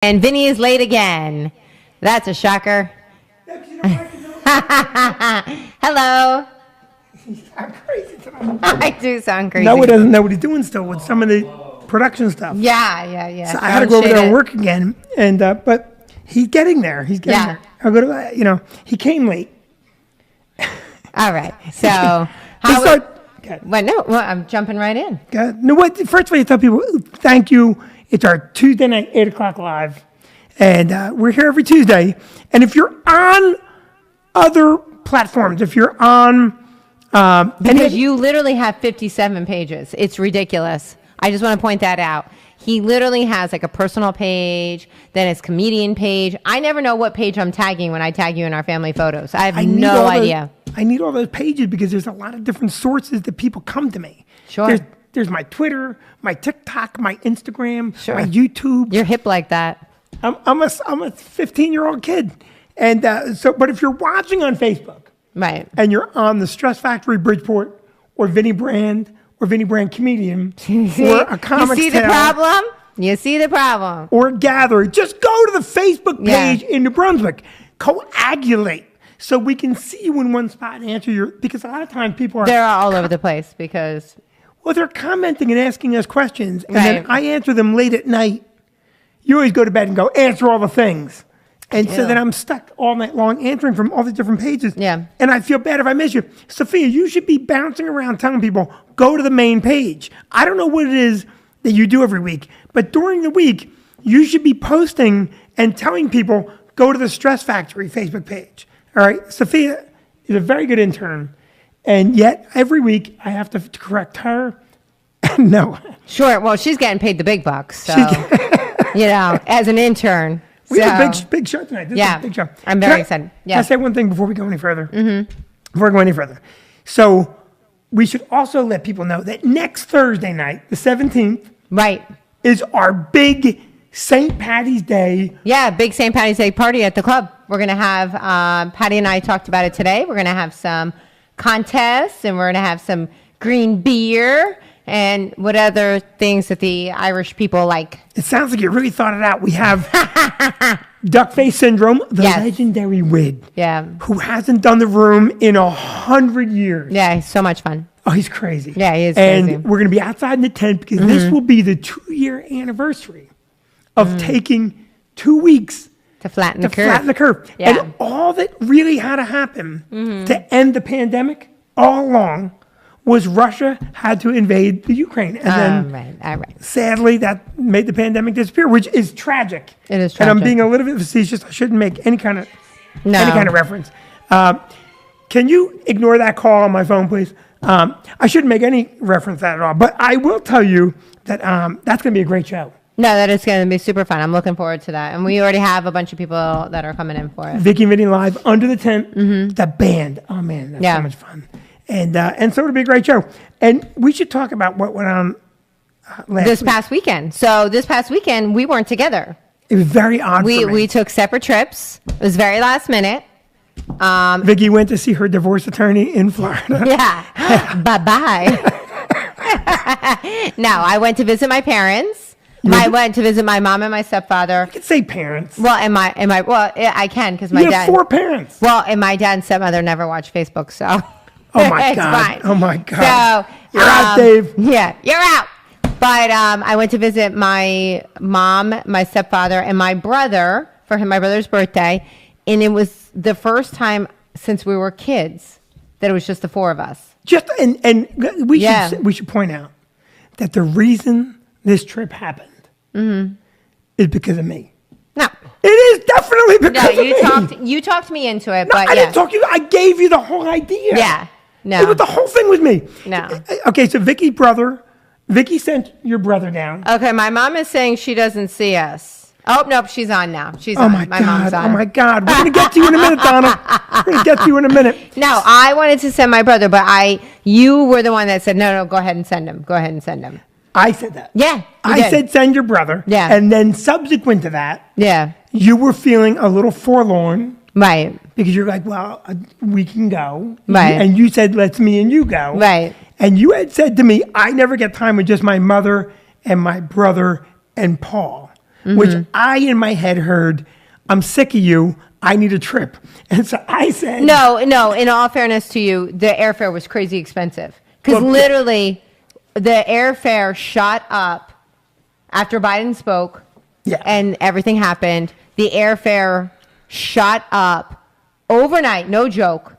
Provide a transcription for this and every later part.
And Vinny is late again. That's a shocker. Hello. You sound crazy tonight. I do sound crazy. Noah doesn't know what he's doing still with some of the production stuff. Yeah. So I had to go over there and work again. And but he's getting there. He's getting there. I'll go to, he came late. All right. So I'm jumping right in. No, what? First of all, you tell people thank you. It's our Tuesday night 8:00 live, and we're here every Tuesday. And if you're on other platforms, if you're on, because you literally have 57 pages, it's ridiculous. I just want to point that out. He literally has like a personal page, then his comedian page. I never know what page I'm tagging when I tag you in our family photos. I have no idea. I need all those pages because there's a lot of different sources that people come to me. Sure. There's my Twitter, my TikTok, my Instagram, sure. my YouTube. You're hip like that. I'm a 15-year-old kid, and but if you're watching on Facebook, right, and you're on the Stress Factory Bridgeport or Vinny Brand Comedian or a comic. You see the problem? You see the problem? Or Gather. Just go to the Facebook page in New Brunswick. Coagulate. So we can see you in one spot and answer because a lot of times people are... They're all over the place because... Well, they're commenting and asking us questions, and then I answer them late at night. You always go to bed and go, answer all the things. And so then I'm stuck all night long answering from all the different pages. Yeah. And I feel bad if I miss you. Sophia, you should be bouncing around telling people, go to the main page. I don't know what it is that you do every week, but during the week, you should be posting and telling people, go to the Stress Factory Facebook page. All right? Sophia is a very good intern. And yet, every week, I have to correct her and Noah. Sure. Well, she's getting paid the big bucks, so, as an intern. We have a big show tonight. This is a big show. I'm very excited. Yeah. Can I say one thing before we go any further? Mm-hmm. Before we go any further. So, we should also let people know that next Thursday night, the 17th, is our big St. Patty's Day. Yeah, big St. Patty's Day party at the club. We're going to have, Patty and I talked about it today. We're going to have some contests, and we're going to have some green beer and what other things that the Irish people like. It sounds like you really thought it out. We have Duck Face Syndrome, the legendary Wid, who hasn't done the room in 100 years. Yeah, he's so much fun. Oh, he's crazy. Yeah, he is crazy. And we're going to be outside in the tent because this will be the 2-year anniversary of taking 2 weeks to flatten the curve. Yeah. And all that really had to happen to end the pandemic all along was Russia had to invade the Ukraine. And then sadly, that made the pandemic disappear, which is tragic. It is tragic. And I'm being a little bit facetious. I shouldn't make any kind of reference. Can you ignore that call on my phone, please? I shouldn't make any reference to that at all. But I will tell you that that's going to be a great show. No, that is going to be super fun. I'm looking forward to that. And we already have a bunch of people that are coming in for it. Vicky and Vinny live under the tent. The band. Oh, man, that's so much fun. And so it'll be a great show. And we should talk about what went on this past weekend. So this past weekend, we weren't together. It was very odd for me. We took separate trips. It was very last minute. Vicky went to see her divorce attorney in Florida. Yeah. Bye-bye. No, I went to visit my parents. I went to visit my mom and my stepfather. You can say parents. Well, I can because my dad. You have 4 parents. Well, and my dad and stepmother never watch Facebook, so. Oh my God! Fine. Oh my God! So you're out, Dave. Yeah, you're out. But I went to visit my mom, my stepfather, and my brother for my brother's birthday, and it was the first time since we were kids that it was just the 4 of us. And we should point out that the reason this trip happened is because of me. No. It is definitely because of me. You talked me into it, but I didn't talk you. I gave you the whole idea. Yeah. No. The whole thing was me. No. Okay, so Vicky sent your brother down. Okay, my mom is saying she doesn't see us. Oh, nope, she's on now. She's on. My God. Mom's on. Oh, my God. We're going to get to you in a minute, Donna. We're going to get to you in a minute. No, I wanted to send my brother, but you were the one that said, no, go ahead and send him. Go ahead and send him. I said that. Yeah. I said send your brother. Yeah. And then subsequent to that, you were feeling a little forlorn. Right. Because you're like, well, we can go. Right. And you said, let's me and you go. Right. And you had said to me, I never get time with just my mother and my brother and Paul. which I in my head heard, I'm sick of you. I need a trip. And so I said, No, in all fairness to you, the airfare was crazy expensive. Because Well, literally, the airfare shot up after Biden spoke and everything happened. The airfare shot up overnight, no joke,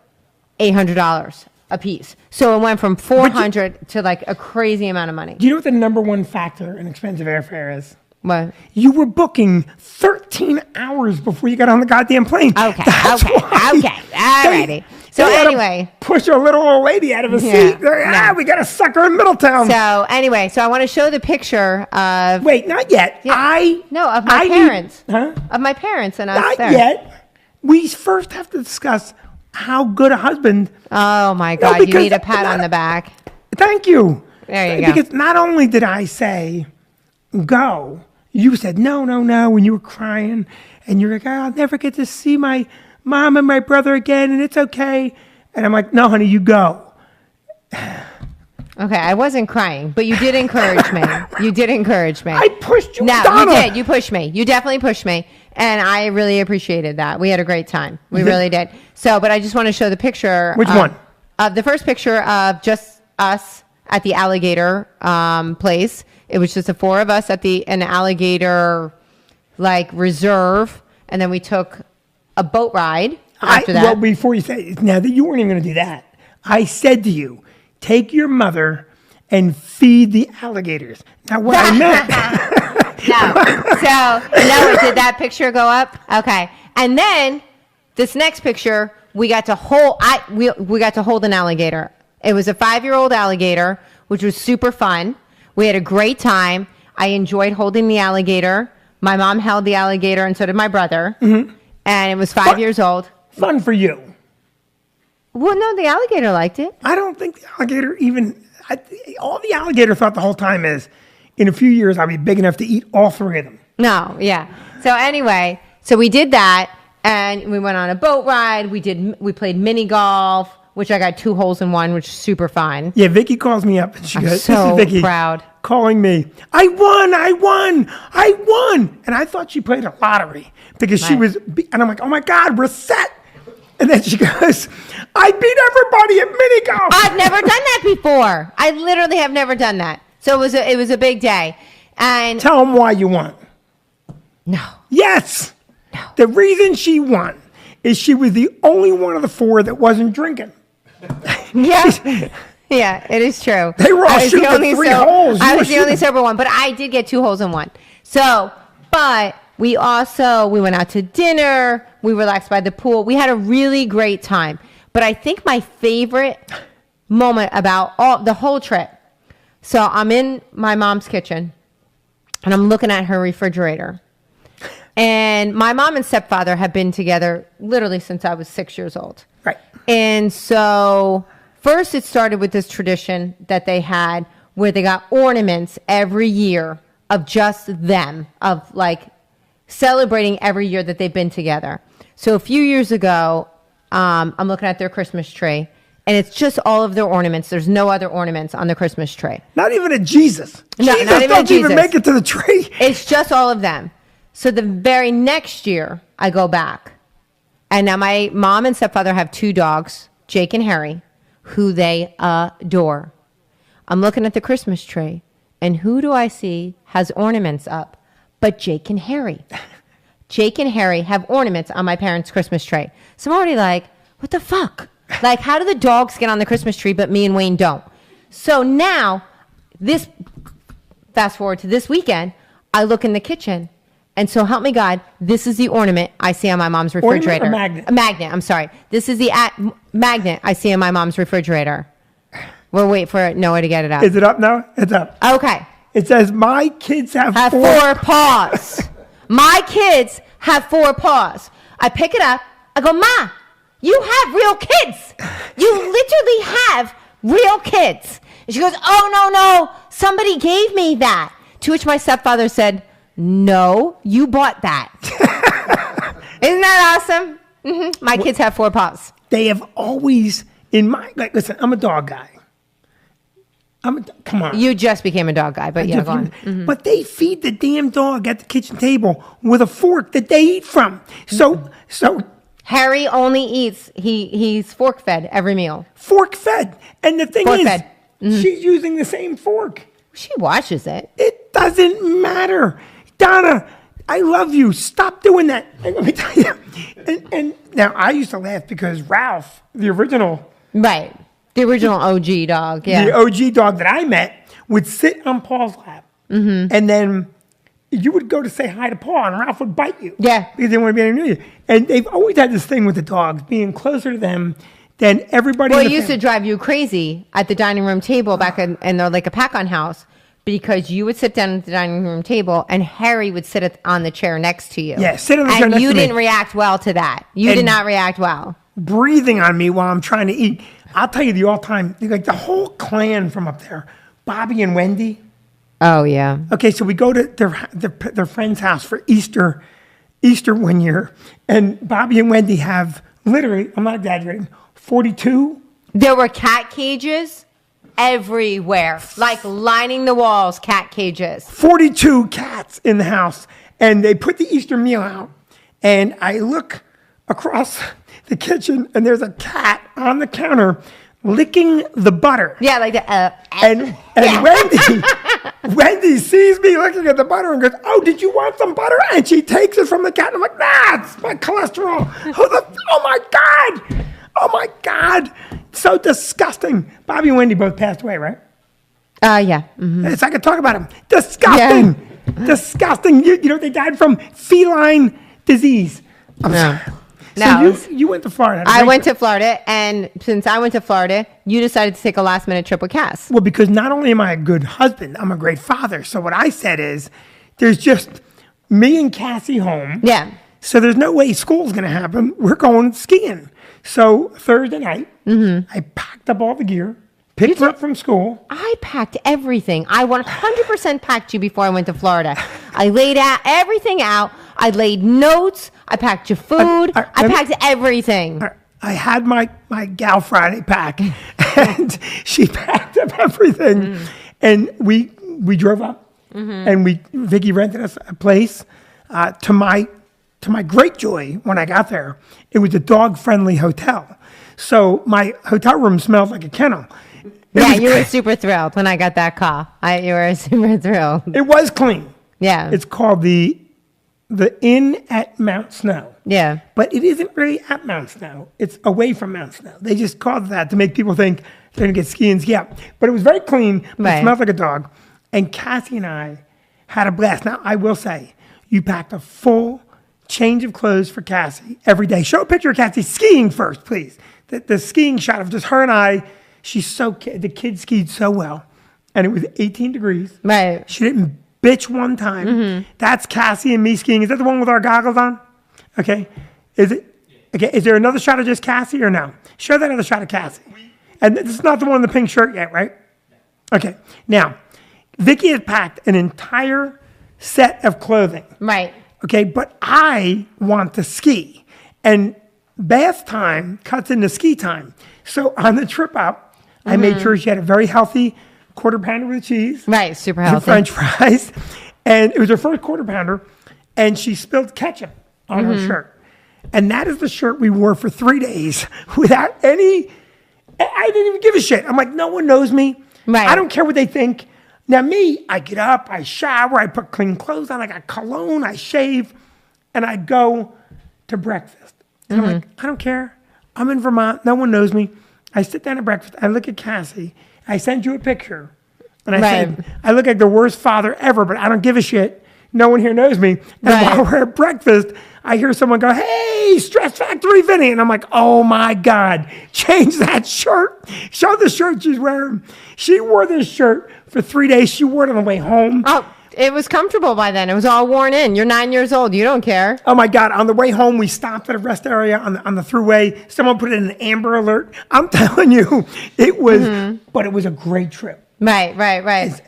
$800 a piece. So it went from $400 to like a crazy amount of money. Do you know what the number one factor in expensive airfare is? What? You were booking 13 hours before you got on the goddamn plane. Okay, That's okay, why alrighty. So they had to anyway. push a little old lady out of a seat. We got to suck her in Middletown. So anyway, so I want to show the picture of... Wait, not yet. Yeah. Of my parents. Of my parents and us Not there. yet. We first have to discuss how good a husband. Oh my God, you need a pat on the back. Thank you. There you go. Because not only did I say, go, you said, no, when you were crying. And you're like, I'll never get to see my mom and my brother again, and it's okay. And I'm like, no, honey, you go. Okay, I wasn't crying, but you did encourage me. You did encourage me. I pushed you, No, Donna. you did. You pushed me. You definitely pushed me. And I really appreciated that. We had a great time. We really did. So, but I just want to show the picture. Which one? The first picture of just us at the alligator place. It was just the four of us at an alligator like reserve. And then we took a boat ride after that. Well, before you say, now that you weren't even going to do that, I said to you, take your mother and feed the alligators. Now, what I meant. No. So, did that picture go up? Okay. And then this next picture, we got to hold we got to hold an alligator. It was a 5-year-old alligator, which was super fun. We had a great time. I enjoyed holding the alligator. My mom held the alligator, and so did my brother. Mm-hmm. And it was 5 years old. Fun for you. Well, no, the alligator liked it. I don't think the alligator even. All the alligator thought the whole time is, in a few years, I'll be big enough to eat all 3 of them. No, yeah. So anyway, so we did that, and we went on a boat ride. We played mini golf, which I got 2 holes in 1, which is super fun. Yeah, Vicky calls me up and she goes, so "This is Vicky proud, calling me. I won!" And I thought she played a lottery because she was. And I'm like, "Oh my God, we're set!" And then she goes, "I beat everybody at mini golf." I've never done that before. I literally have never done that. So it was a big day. And tell them why you won. No. Yes. No. The reason she won is she was the only one of the 4 that wasn't drinking. Yeah. Yeah, it is true. They were all shooting the 3 holes. I was the only sober one, but I did get 2 holes in 1. So, but we went out to dinner. We relaxed by the pool. We had a really great time. But I think my favorite moment about the whole trip. So I'm in my mom's kitchen and I'm looking at her refrigerator. And my mom and stepfather have been together literally since I was 6 years old. Right. And so first it started with this tradition that they had where they got ornaments every year of just them, of like celebrating every year that they've been together. So a few years ago, I'm looking at their Christmas tree, and it's just all of their ornaments. There's no other ornaments on the Christmas tree. Not even a Jesus. No, Jesus not even don't a Jesus. even make it to the tree. It's just all of them. So the very next year, I go back. And now my mom and stepfather have 2 dogs, Jake and Harry, who they adore. I'm looking at the Christmas tree, and who do I see has ornaments up but Jake and Harry? Jake and Harry have ornaments on my parents' Christmas tree. So I'm already like, what the fuck? Like, how do the dogs get on the Christmas tree, but me and Wayne don't? So now, fast forward to this weekend, I look in the kitchen, and so help me God, this is the ornament I see on my mom's refrigerator. Ornament or magnet? A magnet, I'm sorry. This is the magnet I see on my mom's refrigerator. We'll wait for Noah to get it up. Is it up now? It's up. Okay. It says, my kids have 4 paws. My kids have 4 paws. I pick it up. I go, Ma, you have real kids. You literally have real kids. And she goes, oh, no. Somebody gave me that. To which my stepfather said, no, you bought that. Isn't that awesome? Mm-hmm. My kids have 4 paws. They have always, listen, I'm a dog guy. Come on. You just became a dog guy, but yeah, go on. Mm-hmm. But they feed the damn dog at the kitchen table with a fork that they eat from. So Harry only eats, he's fork fed every meal. Fork fed. And the thing Fork is, fed. she's using the same fork. She washes it. It doesn't matter. Donna, I love you. Stop doing that. And let me tell you. And now I used to laugh because Ralph, the original. Right. The original OG dog, yeah. The OG dog that I met would sit on Paul's lap. Mm-hmm. And then you would go to say hi to Paul and Ralph would bite you. Yeah. Because they didn't want to be anywhere near you. And they've always had this thing with the dogs, being closer to them than everybody. Well, it used to drive you crazy at the dining room table back in the like a pack-on house because you would sit down at the dining room table and Harry would sit on the chair next to you. Yeah, sit on the chair and next to me. And you didn't react well to that. You did not react well. Breathing on me while I'm trying to eat. I'll tell you the all-time, like the whole clan from up there, Bobby and Wendy. Oh, yeah. Okay, so we go to their friend's house for Easter one year, and Bobby and Wendy have literally, I'm not exaggerating, 42. There were cat cages everywhere, like lining the walls, cat cages. 42 cats in the house, and they put the Easter meal out, and I look across the kitchen, and there's a cat on the counter licking the butter. Yeah, like the and Wendy sees me looking at the butter and goes, "Oh, did you want some butter?" And she takes it from the cat. And I'm like, "Nah, it's my cholesterol." Oh my God, so disgusting. Bobby and Wendy both passed away, right? Yeah. Mm-hmm. Yes, I could talk about them. Disgusting, disgusting. You know they died from feline disease. I'm sorry. No. So you went to Florida. I went to Florida, and since I went to Florida, you decided to take a last-minute trip with Cass. Well, because not only am I a good husband, I'm a great father. So what I said is, there's just me and Cassie home. Yeah. So there's no way school's going to happen. We're going skiing. So Thursday night, I packed up all the gear, picked her up from school. I packed everything. I 100% packed you before I went to Florida. I laid out everything out. I laid notes. I packed your food. I packed everything. I had my Gal Friday pack, and she packed up everything. And we drove up, and Vicky rented us a place. To my great joy, when I got there, it was a dog-friendly hotel. So my hotel room smelled like a kennel. You were super thrilled when I got that call. You were super thrilled. It was clean. Yeah. It's called the Inn at Mount Snow. Yeah. But it isn't really at Mount Snow. It's away from Mount Snow. They just called it that to make people think they're going to get ski and ski out. But it was very clean. But It smelled like a dog. And Cassie and I had a blast. Now, I will say, you packed a full change of clothes for Cassie every day. Show a picture of Cassie skiing first, please. The skiing shot of just her and I. The kid skied so well. And it was 18 degrees. Right. She didn't bitch one time. That's Cassie and me skiing. Is that the one with our goggles on? Okay. Is it? Okay. Is there another shot of just Cassie or no? Show that other shot of Cassie. And this is not the one in the pink shirt yet, right? Okay. Now, Vicky has packed an entire set of clothing. Right. Okay. But I want to ski. And bath time cuts into ski time. So on the trip up, I made sure she had a very healthy quarter pounder with cheese. Right, super healthy. French fries. And it was her first quarter pounder. And she spilled ketchup on her shirt. And that is the shirt we wore for 3 days without any, I didn't even give a shit. I'm like, no one knows me. Right. I don't care what they think. Now me, I get up, I shower, I put clean clothes on, I got cologne, I shave, and I go to breakfast. And I'm like, I don't care. I'm in Vermont. No one knows me. I sit down at breakfast. I look at Cassie. I send you a picture. And I said, I look like the worst father ever, but I don't give a shit. No one here knows me. And while we're at breakfast, I hear someone go, "Hey, Stress Factory Vinny." And I'm like, oh my God, change that shirt. Show the shirt she's wearing. She wore this shirt for 3 days. She wore it on the way home. Oh, it was comfortable by then. It was all worn in. You're 9 years old. You don't care. Oh my God. On the way home, we stopped at a rest area on the thruway. Someone put in an Amber Alert. I'm telling you, it was, but it was a great trip. Right.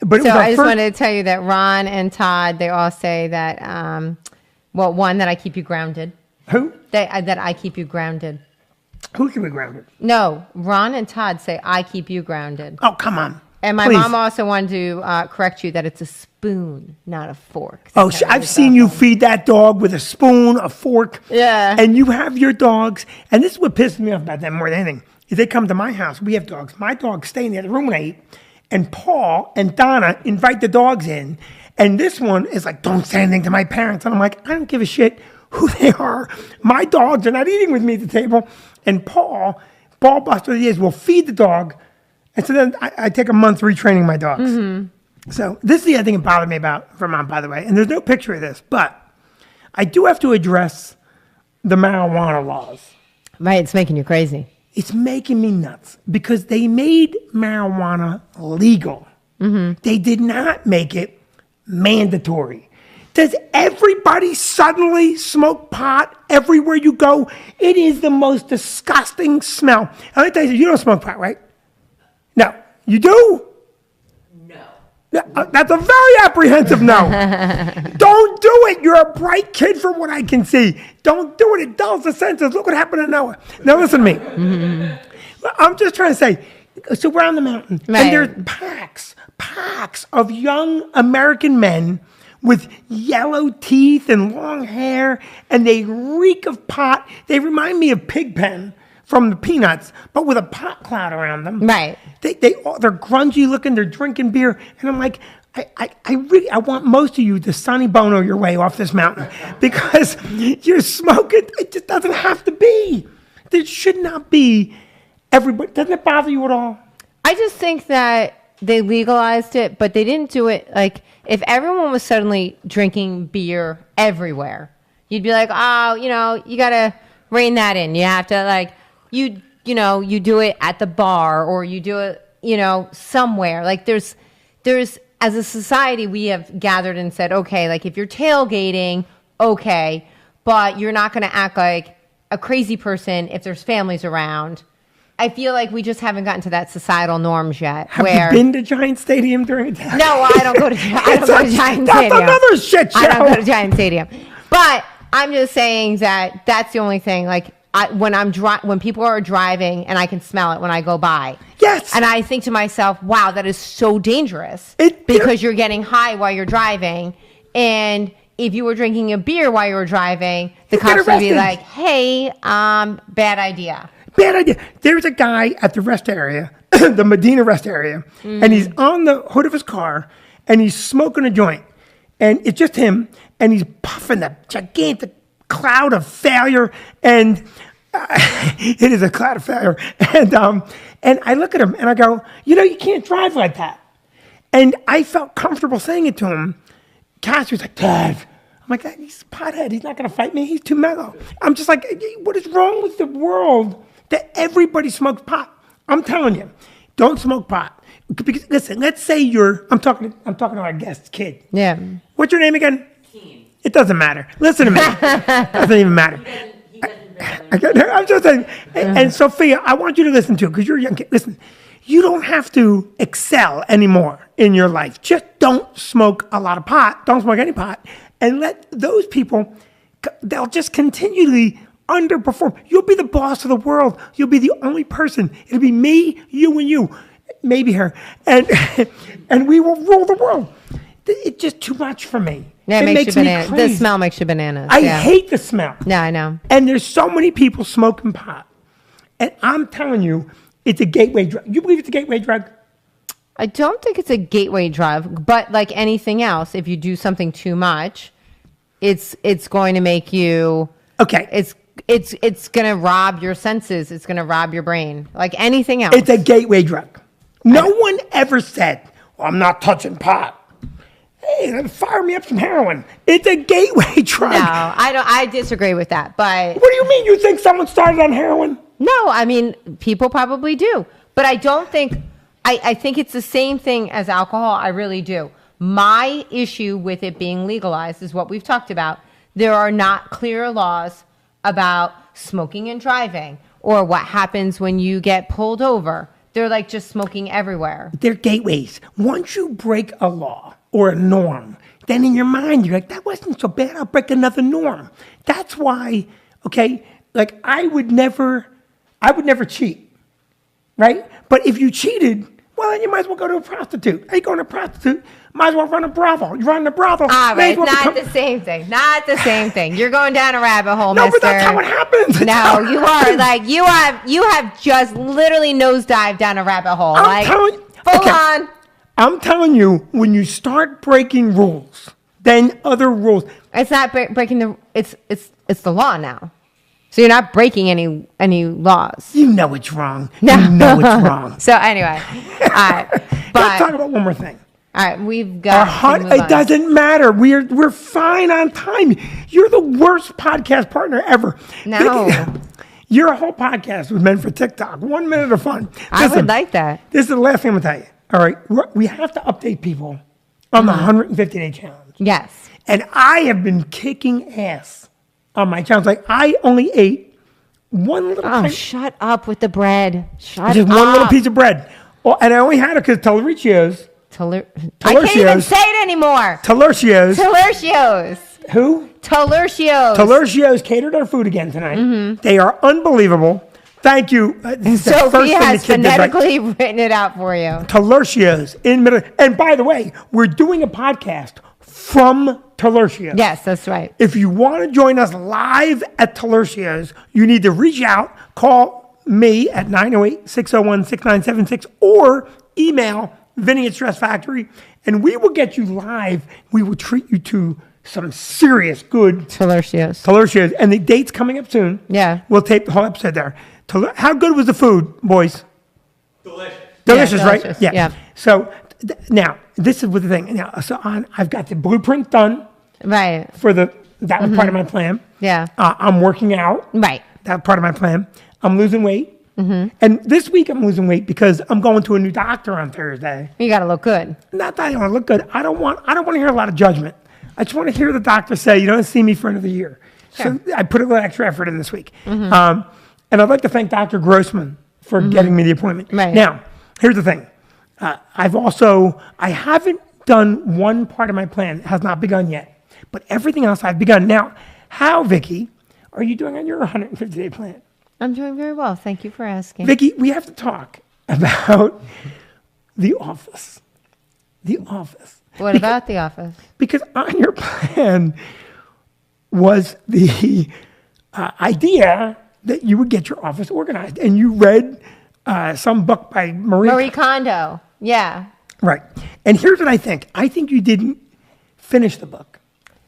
But so I just wanted to tell you that Ron and Todd, they all say that, one, that I keep you grounded. Who? That I keep you grounded. Who can be grounded? No, Ron and Todd say I keep you grounded. Oh, come on. And my Please. mom also wanted to correct you that it's a spoon, not a fork. Oh, I've seen you feed that dog with a spoon, a fork. Yeah. And you have your dogs. And this is what pisses me off about them more than anything. Is they come to my house. We have dogs. My dogs stay in the other room when I eat. And Paul and Donna invite the dogs in. And this one is like, don't say anything to my parents. And I'm like, I don't give a shit who they are. My dogs are not eating with me at the table. And Paul, ball buster he is, will feed the dog. And so then I take a month retraining my dogs. Mm-hmm. So this is the other thing that bothered me about Vermont, by the way. And there's no picture of this, but I do have to address the marijuana laws. Right, it's making you crazy. It's making me nuts because they made marijuana legal. Mm-hmm. They did not make it mandatory. Does everybody suddenly smoke pot everywhere you go? It is the most disgusting smell. Let me tell you, you don't smoke pot, right? No. You do? No. That's a very apprehensive no. Don't do it. You're a bright kid from what I can see. Don't do it. It dulls the senses. Look what happened to Noah. Now listen to me. Mm-hmm. I'm just trying to say, so we're on the mountain, right. And there's packs of young American men with yellow teeth and long hair, and they reek of pot. They remind me of Pigpen from the Peanuts, but with a pot cloud around them. Right. They're grungy looking. They're drinking beer, and I'm like, I want most of you to Sonny Bono your way off this mountain because you're smoking. It just doesn't have to be. There should not be. Everybody, doesn't it bother you at all? I just think that they legalized it, but they didn't do it like if everyone was suddenly drinking beer everywhere, you'd be like, oh, you got to rein that in. You have to like, you do it at the bar or you do it, somewhere. Like there's, as a society, we have gathered and said, okay, like if you're tailgating, okay, but you're not going to act like a crazy person if there's families around. I feel like we just haven't gotten to that societal norms yet. Have you been to Giant Stadium during a day? No, I don't go to Giant Stadium. That's another shit show. I don't go to Giant Stadium. But I'm just saying that that's the only thing. Like when people are driving and I can smell it when I go by. Yes. And I think to myself, wow, that is so dangerous because you're getting high while you're driving. And if you were drinking a beer while you were driving, the cops would be like, hey, bad idea. Bad idea. There's a guy at the rest area, the Medina rest area, and he's on the hood of his car, and he's smoking a joint. And it's just him, and he's puffing that gigantic cloud of failure, and it is a cloud of failure. And I look at him, and I go, you can't drive like that. And I felt comfortable saying it to him. Cassie was like, Dad. I'm like, he's a pothead. He's not going to fight me. He's too mellow. I'm just like, what is wrong with the world that everybody smokes pot? I'm telling you, don't smoke pot. Because listen, let's say I'm talking to our guest kid. Yeah. What's your name again? Keen. It doesn't matter. Listen to me. It doesn't even matter. He doesn't I'm just saying. And Sophia, I want you to listen to it because you're a young kid. Listen, you don't have to excel anymore in your life. Just don't smoke a lot of pot. Don't smoke any pot. And let those people, they'll just continually underperform. You'll be the boss of the world. You'll be the only person. It'll be me, you, and you. Maybe her. And we will rule the world. It's just too much for me. Yeah, it makes you bananas. me crazy. The smell makes you bananas. I hate the smell. Yeah, I know. And there's so many people smoking pot. And I'm telling you, it's a gateway drug. You believe it's a gateway drug? I don't think it's a gateway drug, but like anything else, if you do something too much, it's going to make you okay. It's going to rob your senses. It's going to rob your brain. Like anything else. It's a gateway drug. No one ever said, I'm not touching pot. Hey, fire me up some heroin. It's a gateway drug. No, I disagree with that. But what do you mean? You think someone started on heroin? No, I mean people probably do, but I don't think. I think it's the same thing as alcohol. I really do. My issue with it being legalized is what we've talked about. There are not clear laws about smoking and driving or what happens when you get pulled over. They're like just smoking everywhere. They're gateways. Once you break a law or a norm, then in your mind, you're like, that wasn't so bad. I'll break another norm. That's why, okay, like I would never cheat, right? But if you cheated, Well, then you might as well go to a prostitute. Hey, going to a prostitute, might as well run a brothel. You run a brothel. All may right, as well not become- the same thing. Not the same thing. You're going down a rabbit hole, No, mister. but that's how it happens. It's how No, it you are happens. like you have just literally nosedived down a rabbit hole. I'm like telling you. full Okay. on. I'm telling you, when you start breaking rules, then other rules. It's not breaking the. It's the law now. So you're not breaking any laws. You know it's wrong. No. You know it's wrong. So anyway, all right. Let's But talk about one more thing. all right, we've Our got. heart, to move it on. doesn't matter. We're fine on time. You're the worst podcast partner ever. No. Your whole podcast was meant for TikTok. 1 minute of fun. I would like that. This is the last thing I'm gonna tell you. All right, we have to update people on the 150-day challenge. Yes. And I have been kicking ass on my challenge. Like I only ate one little Oh, thing. shut up with the bread. Shut Just up. one little piece of bread. Oh, and I only had it because Tellericio's. I can't even say it anymore. Tellericio's. Tellercios. Who? Tellercios. Tellercios catered our food again tonight. They are unbelievable. Thank you. This is the first Sophie thing the has kid did right. phonetically written it out for you. Tellercios in middle. And by the way, we're doing a podcast from Tellercios. Yes, that's right. If you want to join us live at Tellercios, you need to reach out, call me at 908-601-6976 or email Vinny at Stress Factory, and we will get you live. We will treat you to some serious good Tellercios. Tellercios, and the date's coming up soon. Yeah. We'll tape the whole episode there. How good was the food, boys? Delicious. Delicious, Yeah, right? delicious, Yeah. yeah. So now, this is what the thing. Now, I've got the blueprint done Right. for that was part of my plan. Yeah. I'm working out. Right. That's part of my plan. I'm losing weight. And this week I'm losing weight because I'm going to a new doctor on Thursday. You got to look good. Not that I want to look good. I don't want to hear a lot of judgment. I just want to hear the doctor say, you don't see me for another year. Sure. So I put a little extra effort in this week. And I'd like to thank Dr. Grossman for getting me the appointment. Right. Now, here's the thing. I haven't done one part of my plan. It has not begun yet. But everything else I've begun. Now, how, Vicky, are you doing on your 150-day plan? I'm doing very well. Thank you for asking. Vicky, we have to talk about The Office. The Office. What about The Office? Because on your plan was the idea that you would get your office organized. And you read some book by Marie Kondo. Yeah. Right. And here's what I think. I think you didn't finish the book.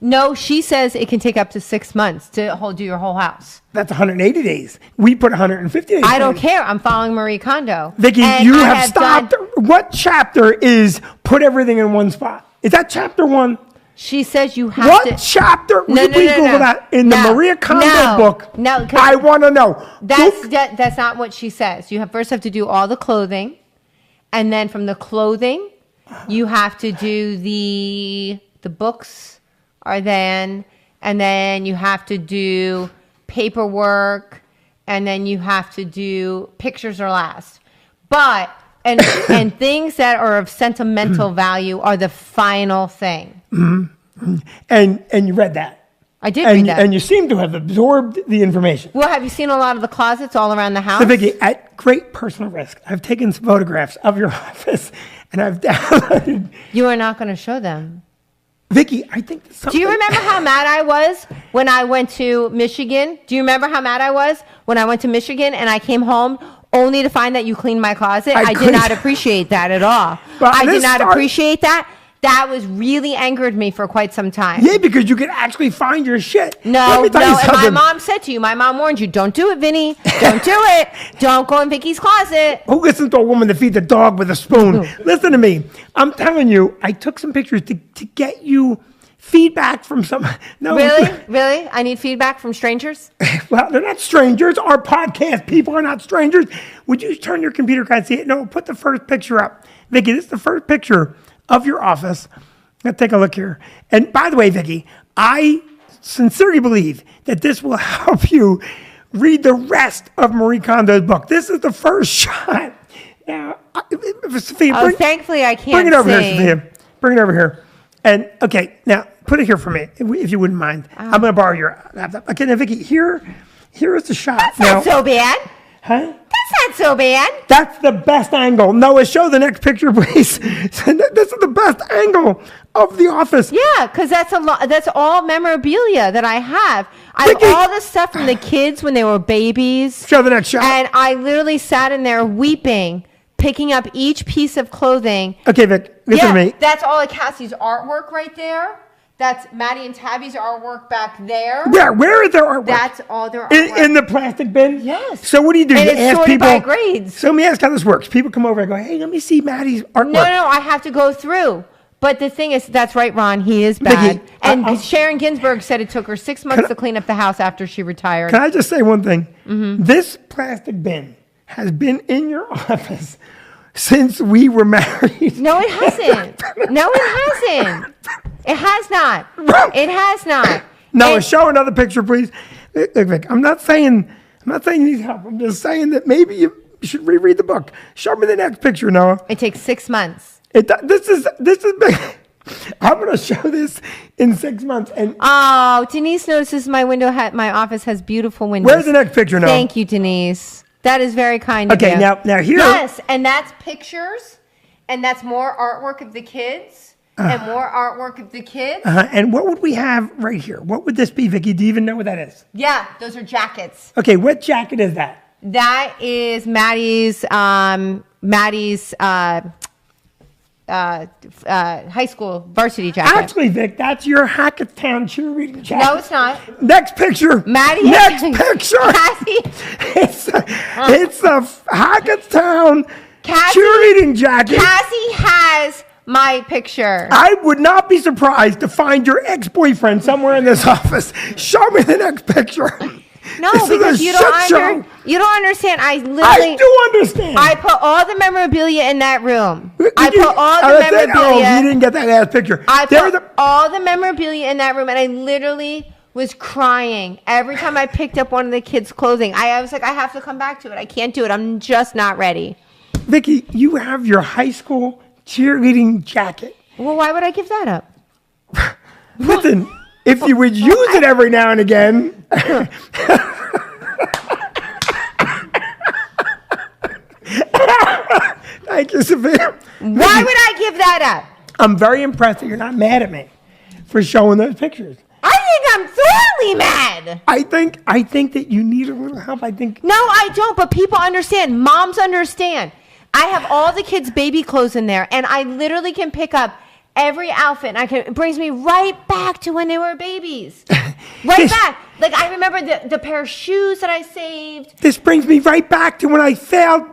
No, she says it can take up to 6 months to do your whole house. That's 180 days. We put 150 days. I don't care. I'm following Marie Kondo. Vicky, And you I have stopped. What chapter is put everything in one spot? Is that chapter 1? She says you have What to. chapter? Would No, you no, please no, Google no. that in the No. Maria Kondo No. book? No, 'cause I want to know. That's not what she says. You first have to do all the clothing, and then from the clothing, you have to do the books, and then you have to do paperwork, and then you have to do pictures are last. But and things that are of sentimental value are the final thing. And you read that. I did read that. And you seem to have absorbed the information. Well, have you seen a lot of the closets all around the house? So, Vicky, at great personal risk, I've taken some photographs of your office, and I've downloaded. You are not going to show them. Vicky, I think there's something. Do you remember how mad I was when I went to Michigan? Do you remember how mad I was when I went to Michigan and I came home only to find that you cleaned my closet? I did couldn't- not appreciate that at all. But I this did not start- appreciate that. That was really angered me for quite some time. Yeah, because you can actually find your shit. Let No, me tell you and my something. mom said to you, my mom warned you, don't do it, Vinny. Don't do it. Don't go in Vicky's closet. Who listens to a woman that feeds a dog with a spoon? Listen to me. I'm telling you, I took some pictures to get you feedback from some. No, Really? Really? I need feedback from strangers? Well, they're not strangers. Our podcast people are not strangers. Would you turn your computer and see it? No, put the first picture up. Vicky, this is the first picture of your office. Let's take a look here. And by the way, Vicky, I sincerely believe that this will help you read the rest of Marie Kondo's book. This is the first shot. Now, Sophia, Thankfully I can't bring it over see. here, Sophia. Bring it over here. And okay, now put it here for me, if you wouldn't mind. Oh. I'm going to borrow your laptop. Okay, now Vicky, here is the shot. That's now, not so bad. huh? That's not so bad. That's the best angle. Noah, show the next picture, please. This is the best angle of the office. Yeah, because that's a lot. That's all memorabilia that I have. I have Vicky. all the stuff from the kids when they were babies. Show the next shot. And I literally sat in there weeping, picking up each piece of clothing. Okay, Vic, listen to me. That's all of Cassie's artwork right there. That's Maddie and Tabby's artwork back there. Where is their artwork? That's all their artwork. In the plastic bin? Yes. So what do? And You it's ask sorted people. by grades. So let me ask how this works. People come over and go, hey, let me see Maddie's artwork. No, I have to go through. But the thing is, that's right, Ron. He is bad. Vicky, and Sharon Ginsburg said it took her 6 months to clean up the house after she retired. Can I just say one thing? This plastic bin has been in your office since we were married. No, it hasn't. No, it hasn't. It has not. It has not. Noah, And- show another picture, please. Look, Vic, I'm not saying you need help. I'm just saying that maybe you should reread the book. Show me the next picture, Noah. It takes 6 months. This is big. I'm going to show this in 6 months. And Oh, Denise notices my office has beautiful windows. where's the next picture, Noah? Thank you, Denise. That is very kind of you. Okay, now here. Yes, and that's pictures, and that's more artwork of the kids, and more artwork of the kids. And what would we have right here? What would this be, Vicky? Do you even know what that is? Yeah, those are jackets. Okay, what jacket is that? That is Maddie's high school varsity jacket. Actually, Vic, that's your Hackettstown cheerleading jacket. No, it's not. Next picture. Maddie. Next picture. Cassie. It's a Hackettstown Cassie- cheerleading jacket. Cassie has my picture. I would not be surprised to find your ex-boyfriend somewhere in this office. Show me the next picture. No, This is because a you shit show. don't understand. I I literally do understand. I put all the memorabilia in that room. Did I you- put all oh, the that's it? Oh, memorabilia. you didn't get that last picture. I There's put all the memorabilia in that room, and I literally was crying every time I picked up one of the kids' clothing. I was like, I have to come back to it. I can't do it. I'm just not ready. Vicky, you have your high school cheerleading jacket. Well, why would I give that up? Listen, if you would use it every now and again. Thank you, Sophia. Why would I give that up? I'm very impressed that you're not mad at me for showing those pictures. I think I'm thoroughly mad. I think that you need a little help. I think No, I don't, but people understand. Moms understand. I have all the kids' baby clothes in there, and I literally can pick up every outfit, and it brings me right back to when they were babies. Right back. Like, I remember the pair of shoes that I saved. this brings me right back to when I failed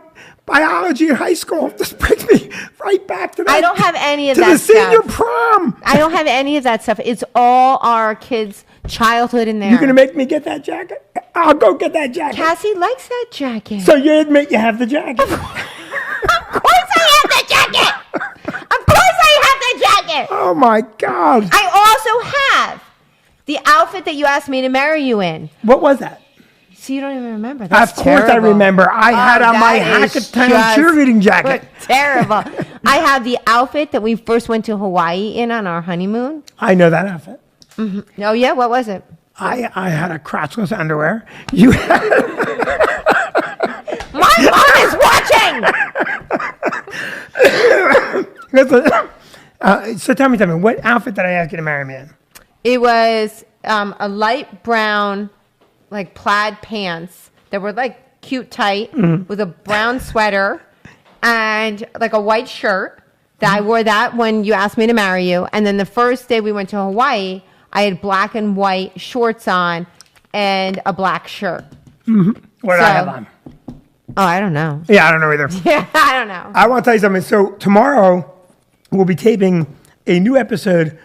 biology in high school. This brings me right back to that. I don't have any of to that the senior stuff. prom. I don't have any of that stuff. It's all our kids' childhood in there. You're gonna make me get that jacket? I'll go get that jacket. Cassie likes that jacket. So you admit you have the jacket? Of course I have that jacket. Of course I have that jacket. Oh my God! I also have the outfit that you asked me to marry you in. What was that? So you don't even remember. That's Of course I terrible. remember. I had on my that is Hackettstown just cheerleading jacket. Terrible. I have the outfit that we first went to Hawaii in on our honeymoon. I know that outfit. Oh yeah, what was it? I had a crotchless underwear. You had My mom is watching. Listen, so tell me, what outfit did I ask you to marry me in? It was a light brown, like plaid pants that were like cute tight with a brown sweater and like a white shirt. That I wore that when you asked me to marry you. And then the first day we went to Hawaii, I had black and white shorts on and a black shirt. What did I have So- on? Oh, I don't know. Yeah, I don't know either. Yeah, I don't know. I want to tell you something. So tomorrow we'll be taping a new episode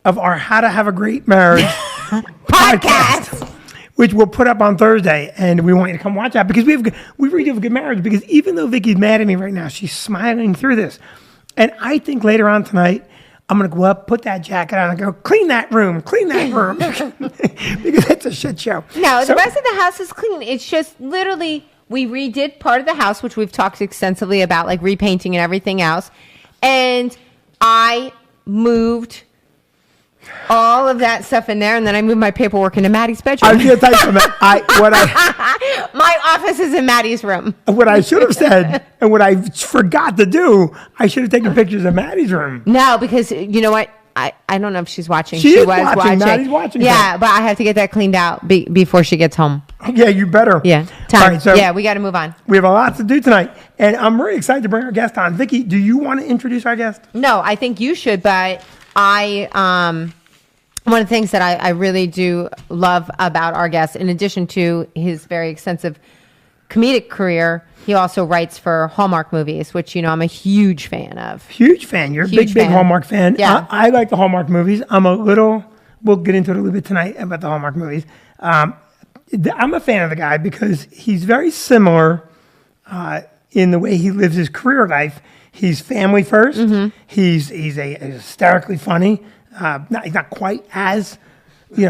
of our How to Have a Great Marriage Podcast. which we'll put up on Thursday, and we want you to come watch that because we really do have a good marriage. Because even though Vicky's mad at me right now, she's smiling through this, and I think later on tonight I'm gonna go up, put that jacket on, and go clean that room, because it's a shit show. No, So- the rest of the house is clean. It's just literally we redid part of the house, which we've talked extensively about, like repainting and everything else. And I moved all of that stuff in there, and then I moved my paperwork into Maddie's I was bedroom. going to tell you something. My office is in Maddie's room. What I should have said and what I forgot to do, I should have taken pictures of Maddie's room. No, because you know what? I don't know if she's watching. She is was watching. Maddie's watching. Yeah, but I have to get that cleaned out before she gets home. Yeah, you better. Yeah. All Time. right, so Yeah, we got to move on. we have a lot to do tonight, and I'm really excited to bring our guest on. Vicky, do you want to introduce our guest? No, I think you should, but one of the things that I really do love about our guest, in addition to his very extensive comedic career, he also writes for Hallmark movies, which, you know, I'm a huge fan of. Huge fan. You're a Huge big fan. Hallmark fan. Yeah. I like the Hallmark movies. We'll get into it a little bit tonight about the Hallmark movies. I'm a fan of the guy because he's very similar in the way he lives his career life. He's family first. Mm-hmm. He's hysterically funny. He's not quite as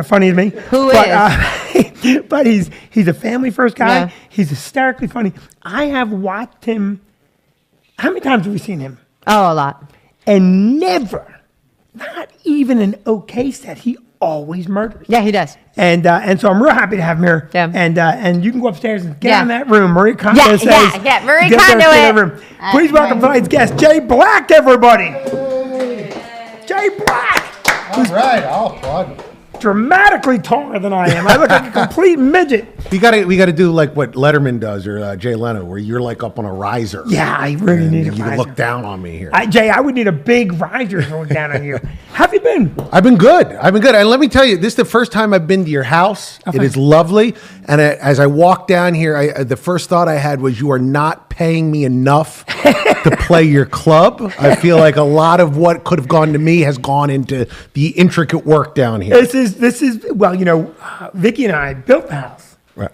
funny as me. Who is? But he's a family first guy. Yeah. He's hysterically funny. I have watched him. How many times have we seen him? Oh, a lot. And never, not even an okay set. He always murders. Yeah, he does. And so I'm real happy to have him here. Yeah. And you can go upstairs and get Yeah. in that room. Marie Kondo Yeah, says. yeah, Marie get Kondo upstairs, it. get in that room. Please welcome tonight's guest, Jay Black, everybody. Jay Black. All right, I'll applaud. Dramatically taller than I am. I look like a complete midget. We got to do like what Letterman does or Jay Leno, where you're like up on a riser. Yeah, I really and need a you can riser. look down on me here. Jay, I would need a big riser to look down on you. How have you been? I've been good. And let me tell you, this is the first time I've been to your house. Okay. It is lovely. And as I walked down here, the first thought I had was, you are not paying me enough to play your club. I feel like a lot of what could have gone to me has gone into the intricate work down here. This is well, Vicky and I built the house. Right.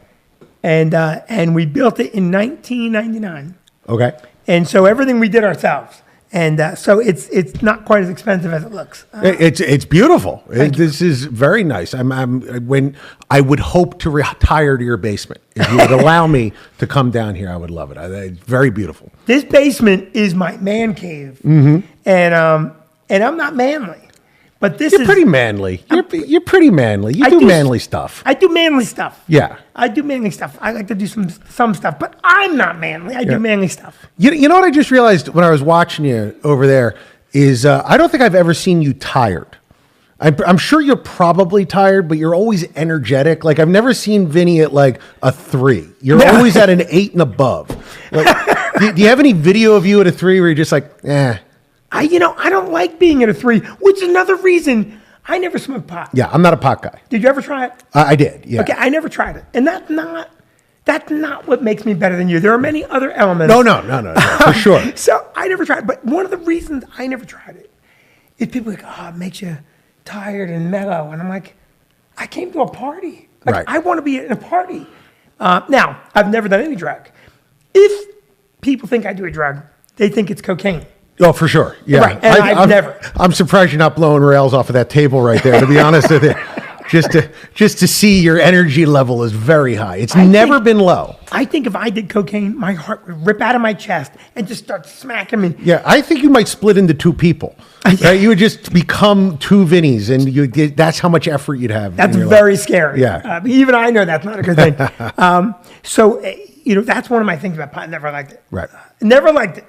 And we built it in 1999. Okay. And so everything we did ourselves. And so it's not quite as expensive as it looks. It's beautiful. Thank you. This is very nice. When I would hope to retire to your basement. If you would allow me to come down here, I would love it. It's very beautiful. This basement is my man cave. Mm-hmm. And I'm not manly. But this You're is pretty manly. You're pretty manly. You I do do- manly stuff. I do manly stuff. Yeah. I do manly stuff. I like to do some stuff, but I'm not manly. I do manly stuff. You know what I just realized when I was watching you over there is I don't think I've ever seen you tired. I'm sure you're probably tired, but you're always energetic. Like, I've never seen Vinny at like a 3. You're Yeah. always at an 8 and above. Like, do you have any video of you at a 3 where you're just like, eh? I don't like being at a 3, which is another reason I never smoked pot. Yeah, I'm not a pot guy. Did you ever try it? I did, yeah. Okay, I never tried it. And that's not what makes me better than you. There are many other elements. No, for sure. So I never tried it. But one of the reasons I never tried it is people are like, it makes you tired and mellow. And I'm like, I came to a party. Like, Right. I want to be in a party. Now, I've never done any drug. If people think I do a drug, they think it's cocaine. Oh, for sure. Yeah. Right, and I've never. I'm surprised you're not blowing rails off of that table right there, to be honest with you. Just to see your energy level is very high. It's never been low. I think if I did cocaine, my heart would rip out of my chest and just start smacking me. Yeah, I think you might split into 2 people. Right? You would just become 2 Vinnies, and that's how much effort you'd have. That's in your very life. scary. Yeah. Even I know that's not a good thing. That's one of my things about pot. I never liked it. Right. Never liked it.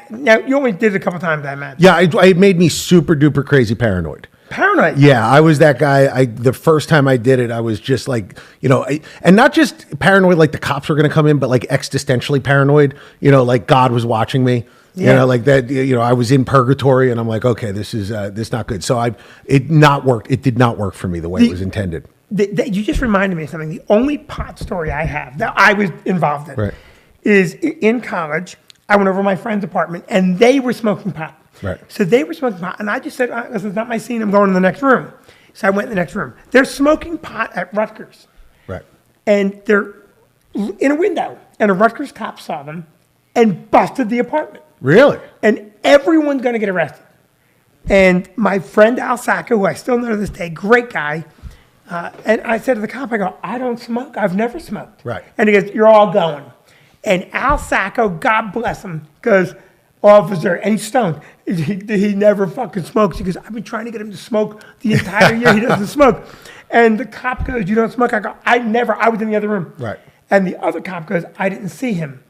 Now, you only did it a couple times, I imagine. Yeah, it made me super duper crazy paranoid. Paranoid. Yeah, I was that guy. The first time I did it, I was just like, and not just paranoid like the cops were going to come in, but like existentially paranoid, like God was watching me. Yeah. Like that, I was in purgatory and I'm like, okay, this is not good. So it not worked. It did not work for me the way it was intended. You just reminded me of something. The only pot story I have that I was involved in Right. is in college. I went over to my friend's apartment and they were smoking pot. Right. So they were smoking pot, and I just said, "Listen, it's not my scene. I'm going to the next room." So I went in the next room. They're smoking pot at Rutgers, Right. and they're in a window, and a Rutgers cop saw them and busted the apartment. Really? And everyone's going to get arrested. And my friend Al Sacco, who I still know to this day, great guy, and I said to the cop, I go, "I don't smoke. I've never smoked." Right. And he goes, "You're all going." And Al Sacco, God bless him, goes, officer, and he's stoned. He never fucking smokes. He goes, I've been trying to get him to smoke the entire year. He doesn't smoke. And the cop goes, you don't smoke? I go, I was in the other room. Right. And the other cop goes, I didn't see him.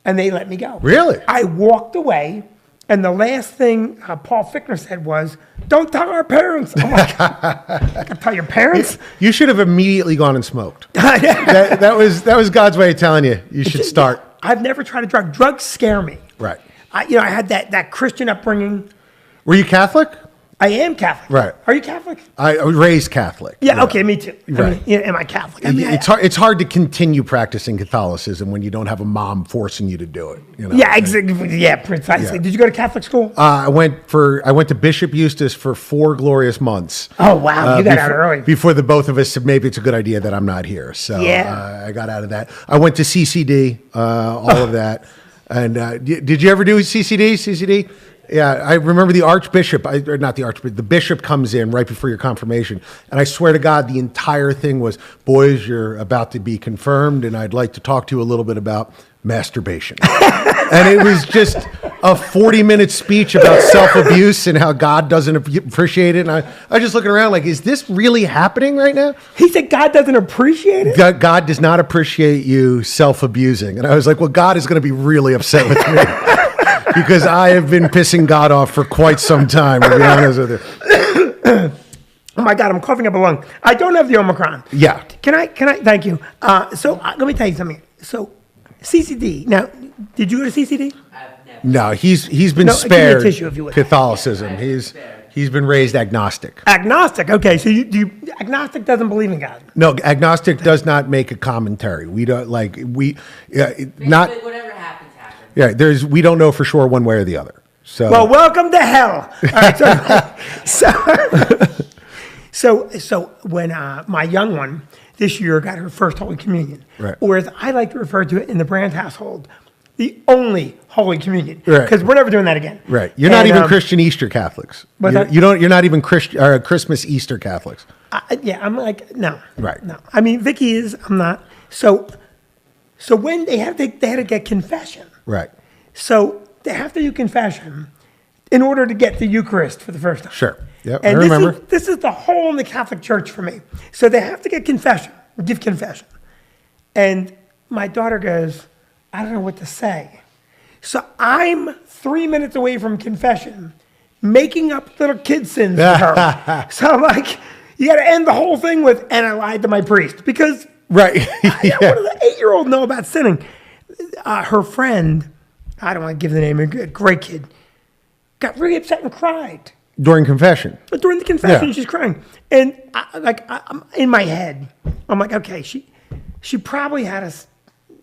And they let me go. Really? I walked away, and the last thing Paul Fickner said was, don't tell our parents. I'm like, I can tell your parents? You should have immediately gone and smoked. that was God's way of telling you should start. I've never tried a drug. Drugs scare me. Right. I had that Christian upbringing. Were you Catholic? I am Catholic. Right. Are you Catholic? I was raised Catholic. Yeah, okay, me too. Right. I mean, am I Catholic? I mean, It's hard to continue practicing Catholicism when you don't have a mom forcing you to do it. Yeah, exactly. Yeah, precisely. Yeah. Did you go to Catholic school? I went to Bishop Eustace for 4 glorious months. Oh, wow. You got out early. Before the both of us said maybe it's a good idea that I'm not here. So Yeah. I got out of that. I went to CCD, all of that. And did you ever do CCD? CCD? Yeah, I remember the Archbishop, or not the Archbishop, the Bishop comes in right before your confirmation. And I swear to God, the entire thing was, boys, you're about to be confirmed, and I'd like to talk to you a little bit about masturbation. And it was just a 40-minute speech about self-abuse and how God doesn't appreciate it. And I was just looking around like, is this really happening right now? He said God doesn't appreciate it? God does not appreciate you self-abusing. And I was like, well, God is going to be really upset with me. Because I have been pissing God off for quite some time, to be honest with you. Oh my God, I'm coughing up a lung. I don't have the Omicron. Yeah. Can I, thank you. So let me tell you something. So CCD, now, did you go to CCD? No, he's been No, give me a spared tissue if you would. Catholicism. He's been raised agnostic. Agnostic, okay. So agnostic doesn't believe in God. No, agnostic does not make a commentary. We don't not. Basically, whatever happens, happens. Yeah, we don't know for sure one way or the other. So Well, welcome to hell. All right, so when my young one this year got her first Holy Communion, Right. or as I like to refer to it in the Brand household, the only Holy Communion, Right. because we're never doing that again. right, you're not even Christian Easter Catholics. What's that? You're not even Christmas Easter Catholics. Yeah, I'm like no, Right. no. I mean, Vicky is. I'm not. So when they had to get confession. Right. So they have to do confession in order to get the Eucharist for the first time. Sure. Yep, And I remember. This is the hole in the Catholic Church for me. So they have to get confession, give confession. And my daughter goes, I don't know what to say. So I'm 3 minutes away from confession, making up little kid sins for her. So I'm like, you got to end the whole thing with, and I lied to my priest. Because Right. what does an 8-year-old know about sinning? Her friend, I don't want to give the name, a great kid, got really upset and cried. During confession. But during the confession, Yeah. she's crying. And I'm in my head, I'm like, okay, she probably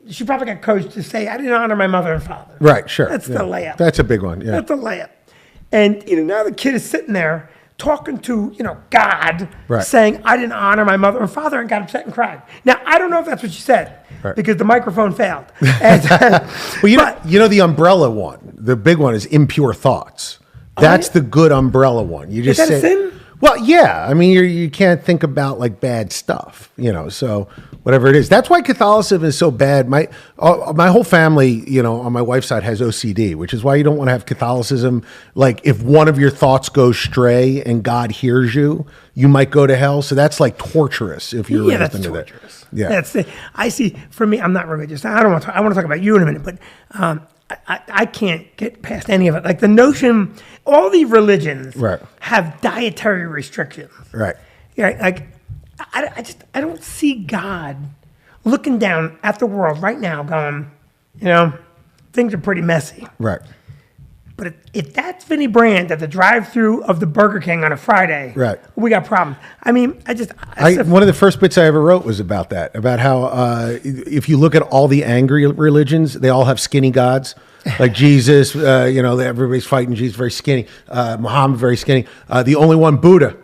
she probably got coached to say, I didn't honor my mother and father. Right, sure. That's the Yeah. layup. That's a big one, yeah. That's the layup. And, now the kid is sitting there talking to, God, Right. saying, I didn't honor my mother and father, and got upset and cried. Now, I don't know if that's what she said, Right. because the microphone failed. And, Well, you know the umbrella one, the big one is Impure Thoughts. That's yeah? the good umbrella one. You just that a say, sin? Well, yeah. I mean, you can't think about like bad stuff, so whatever it is. That's why Catholicism is so bad. My whole family, on my wife's side has OCD, which is why you don't want to have Catholicism. Like if one of your thoughts goes stray and God hears you, you might go to hell. So that's like torturous if you're Yeah, raised that's into torturous. that. Yeah. That's it. I see, for me, I'm not religious. I want to talk about you in a minute, but I can't get past any of it. Like the notion, all the religions Right. have dietary restrictions. Right. Yeah, like I don't see God looking down at the world right now going, things are pretty messy. Right. But if that's Vinny Brand at the drive-through of the Burger King on a Friday, Right. we got problems. I mean, One of the first bits I ever wrote was about that, about how if you look at all the angry religions, they all have skinny gods. Like Jesus, everybody's fighting Jesus, very skinny. Muhammad, very skinny. The only one, Buddha.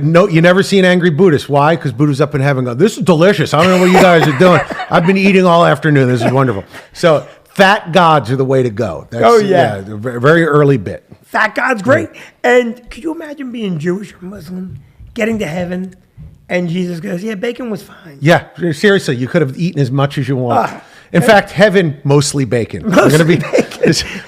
No, you never see an angry Buddhist. Why? Because Buddha's up in heaven going, this is delicious. I don't know what you guys are doing. I've been eating all afternoon. This is wonderful. So fat gods are the way to go. That's, a very early bit. Fat God's great. And could you imagine being Jewish or Muslim, getting to heaven, and Jesus goes, yeah, bacon was fine. Yeah, seriously, you could have eaten as much as you want. In fact, heaven, mostly bacon. You're gonna be,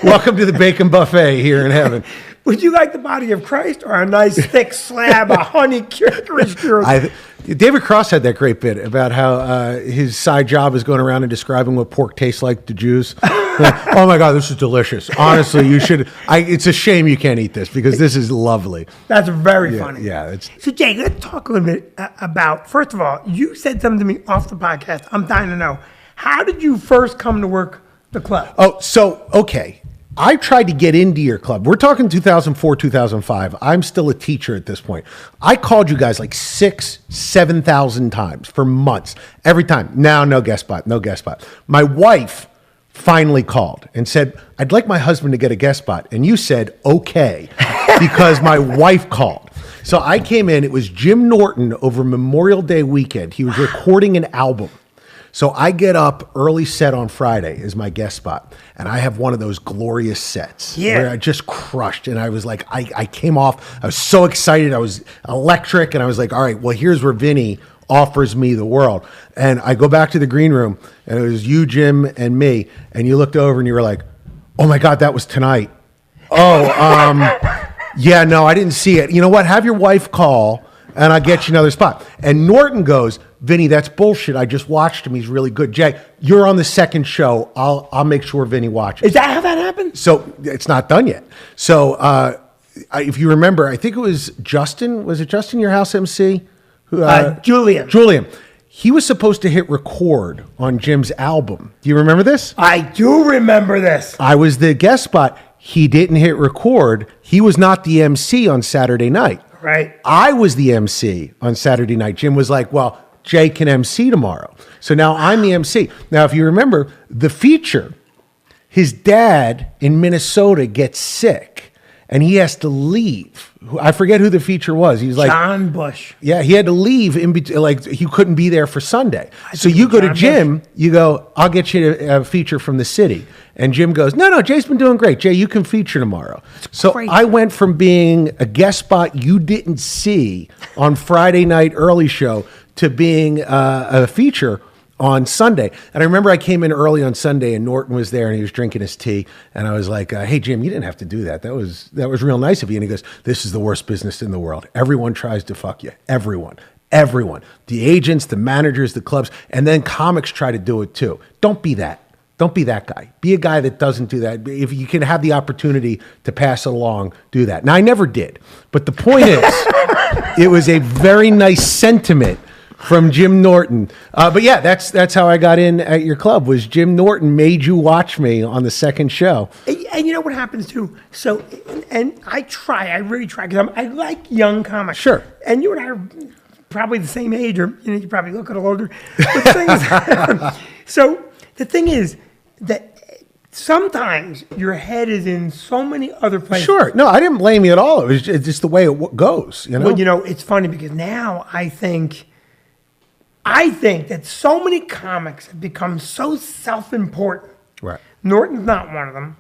Welcome to the bacon buffet here in heaven. Would you like the body of Christ or a nice thick slab of honey curated? David Cross had that great bit about how his side job is going around and describing what pork tastes like to Jews. Oh my God, this is delicious. Honestly, you should. It's a shame you can't eat this because this is lovely. That's very funny. Yeah. So, Jay, let's talk a little bit about, first of all, you said something to me off the podcast. I'm dying to know. How did you first come to work the club? Oh, so, okay. I tried to get into your club. We're talking 2004, 2005. I'm still a teacher at this point. I called you guys like 7,000 times for months. Every time. Now, no guest spot, no guest spot. My wife finally called and said, I'd like my husband to get a guest spot. And you said, okay, because my wife called. So I came in. It was Jim Norton over Memorial Day weekend. He was recording an album. So I get up early set on Friday as my guest spot, and I have one of those glorious sets where I just crushed. And I was like, I came off, I was so excited, I was electric, and I was like, all right, well, here's where Vinny offers me the world. And I go back to the green room, and it was you, Jim, and me, and you looked over and you were like, oh my God, that was tonight. Oh, yeah, no, I didn't see it. You know what? Have your wife call, and I'll get you another spot. And Norton goes, Vinny, that's bullshit. I just watched him. He's really good. Jay, you're on the second show. I'll make sure Vinny watches. Is that how that happened? So it's not done yet. So if you remember, I think it was Justin. Was it Justin, your house MC? Julian. Julian. He was supposed to hit record on Jim's album. Do you remember this? I do remember this. I was the guest spot. He didn't hit record. He was not the MC on Saturday night. Right. I was the MC on Saturday night. Jim was like, well, Jay can MC tomorrow. So now I'm the MC. Now, if you remember the feature, his dad in Minnesota gets sick and he has to leave. I forget who the feature was. He's like John Bush. Yeah, he had to leave in between, like he couldn't be there for Sunday. So you go to Jim, you go, I'll get you a feature from the city. And Jim goes, no, Jay's been doing great. Jay, you can feature tomorrow. So great. I went from being a guest spot you didn't see on Friday night early show to being a feature on Sunday. And I remember I came in early on Sunday and Norton was there and he was drinking his tea. And I was like, hey, Jim, you didn't have to do that. That was real nice of you. And he goes, this is the worst business in the world. Everyone tries to fuck you. Everyone. The agents, the managers, the clubs, and then comics try to do it too. Don't be that. Don't be that guy. Be a guy that doesn't do that. If you can have the opportunity to pass it along, do that. Now, I never did. But the point is, it was a very nice sentiment from Jim Norton. But yeah, that's how I got in at your club, was Jim Norton made you watch me on the second show. And you know what happens too? So, and I really try, because I like young comics. Sure. And you and I are probably the same age, or you probably look a little older. But the thing is, so the thing is that sometimes your head is in so many other places. Sure. No, I didn't blame you at all. It was just the way it goes. You know? Well, it's funny because now I think that so many comics have become so self-important. Right. Norton's not one of them.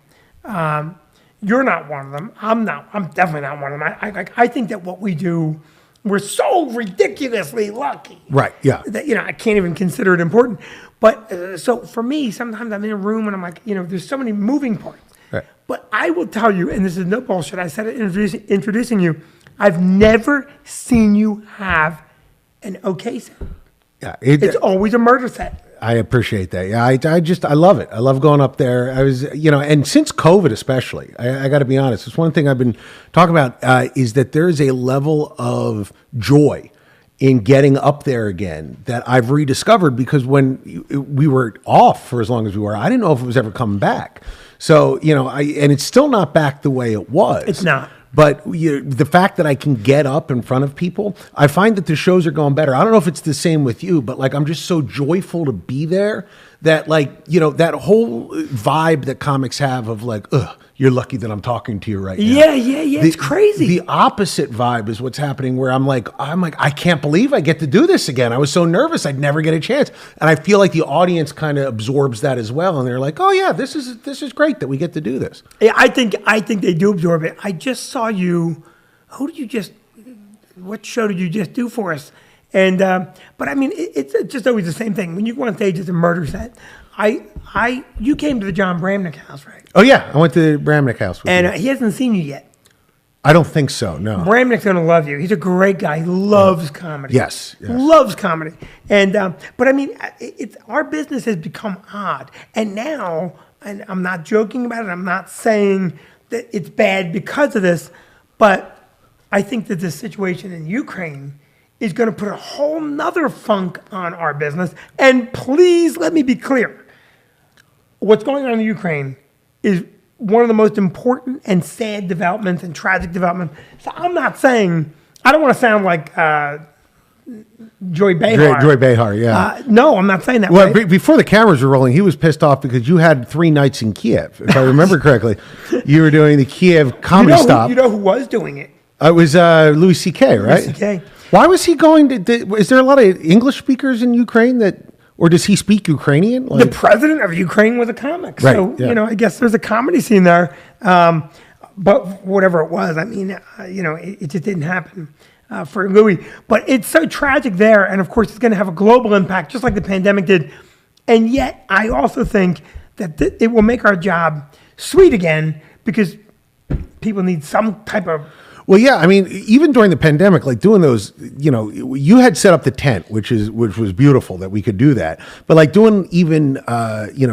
You're not one of them. I'm definitely not one of them. I think that what we do, we're so ridiculously lucky. Right. Yeah. That, I can't even consider it important. But so for me, sometimes I'm in a room and I'm like, there's so many moving parts. Right. But I will tell you, and this is no bullshit, I said it introducing you, I've never seen you have an okay set. Yeah. It's always a murder set. I appreciate that. Yeah, I love it. I love going up there. I was, and since COVID especially, I got to be honest, it's one thing I've been talking about is that there is a level of joy in getting up there again that I've rediscovered, because when we were off for as long as we were, I didn't know if it was ever coming back. So, and it's still not back the way it was. It's not. But the fact that I can get up in front of people, I find that the shows are going better. I don't know if it's the same with you, but I'm just so joyful to be there that that whole vibe that comics have of ugh, you're lucky that I'm talking to you right now. Yeah. It's crazy. The opposite vibe is what's happening, where I'm like, I can't believe I get to do this again. I was so nervous I'd never get a chance. And I feel like the audience kind of absorbs that as well. And they're like, oh yeah, this is great that we get to do this. Yeah, I think they do absorb it. I just saw you. What show did you just do for us? And but I mean, it's just always the same thing. When you go on stage, it's a murder set. You came to the John Bramnick house, right? Oh yeah, I went to the Bramnick house with And you. he hasn't seen you yet. I don't think so. No. Bramnick's gonna love you. He's a great guy. He loves comedy. Yes. Loves comedy. And but I mean, it's our business has become odd. And now, and I'm not joking about it. I'm not saying that it's bad because of this, but I think that the situation in Ukraine is going to put a whole nother funk on our business. And please let me be clear. What's going on in Ukraine is one of the most important and sad developments and tragic developments. So I'm not saying, I don't want to sound like Joy Behar. Joy Behar, yeah. No, I'm not saying that. Well, way. before the cameras were rolling, he was pissed off because you had 3 nights in Kiev. If I remember correctly, you were doing the Kiev comedy stop. You know who was doing it? It was Louis C.K., right? Louis C.K. Why was he going to? Is there a lot of English speakers in Ukraine or does he speak Ukrainian? The president of Ukraine was a comic. Right, So, yeah. I guess there's a comedy scene there. But whatever it was, I mean, it just didn't happen for Louis. But it's so tragic there. And of course, it's going to have a global impact, just like the pandemic did. And yet, I also think that it will make our job sweet again because people need some type of. Well, yeah, I mean, even during the pandemic, like doing those, you had set up the tent, which was beautiful that we could do that. But like doing even,